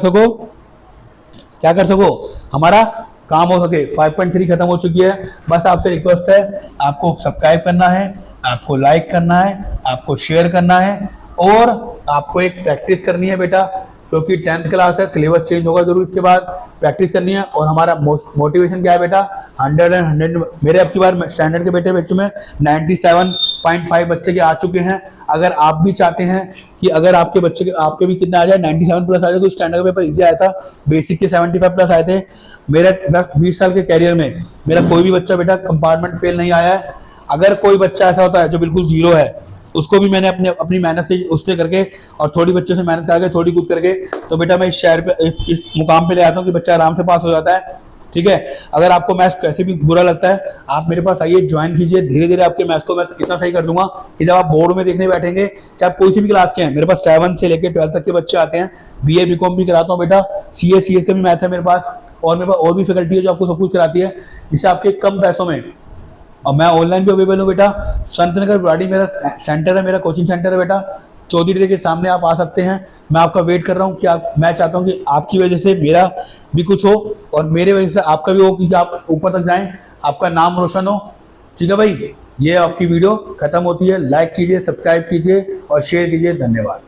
सको हमारा काम हो सके। 5.3 खत्म हो चुकी है। बस आपसे रिक्वेस्ट है, आपको सब्सक्राइब करना है, आपको लाइक करना है, आपको शेयर करना है और आपको एक प्रैक्टिस करनी है बेटा, क्योंकि 10th क्लास है, सिलेबस चेंज होगा जरूर, इसके बाद प्रैक्टिस करनी है। और हमारा मोटिवेशन क्या है बेटा, 100 एंड 100। मेरे अब की बार स्टैंडर्ड के बेटे बच्चों में 97.5 बच्चे के आ चुके हैं। अगर आप भी चाहते हैं कि अगर आपके बच्चे के आपके भी कितना आ जाए, 97 प्लस आ जाए, तो स्टैंडर्ड का पेपर इजी आया था, बेसिक के 75 प्लस आए थे। मेरे 10-20 साल के कैरियर में मेरा कोई भी बच्चा बेटा कंपार्टमेंट फेल नहीं आया है। अगर कोई बच्चा ऐसा होता है जो बिल्कुल जीरो है, उसको भी मैंने अपनी मेहनत से उससे करके और थोड़ी बच्चों से मेहनत करके, थोड़ी कूद करके, तो बेटा मैं इस शहर पे इस मुकाम पे ले आता हूँ कि बच्चा आराम से पास हो जाता है। ठीक है, अगर आपको मैथ्स कैसे भी बुरा लगता है, आप मेरे पास आइए, ज्वाइन कीजिए, धीरे धीरे आपके मैथ्स को मैं इतना सही कर दूंगा कि जब आप बोर्ड में देखने बैठेंगे, चाहे आप कोई सी भी क्लास के हैं, मेरे पास 7 से लेकर 12 तक के बच्चे आते हैं। BA BCom भी कराता हूँ बेटा, CS का भी मैथ है मेरे पास, और मेरे पास और भी फैकल्टी है जो आपको सब कुछ कराती है, जिससे आपके कम पैसों में। और मैं ऑनलाइन भी अवेलेबल हूँ बेटा। संत नगर बुराड़ी मेरा सेंटर है, मेरा कोचिंग सेंटर है बेटा, चौधरी डेरे के सामने आप आ सकते हैं। मैं आपका वेट कर रहा हूँ कि मैं चाहता हूँ कि आपकी वजह से मेरा भी कुछ हो और मेरे वजह से आपका भी हो, कि आप ऊपर तक जाएं, आपका नाम रोशन हो। ठीक है भाई, ये आपकी वीडियो खत्म होती है। लाइक कीजिए, सब्सक्राइब कीजिए और शेयर कीजिए। धन्यवाद।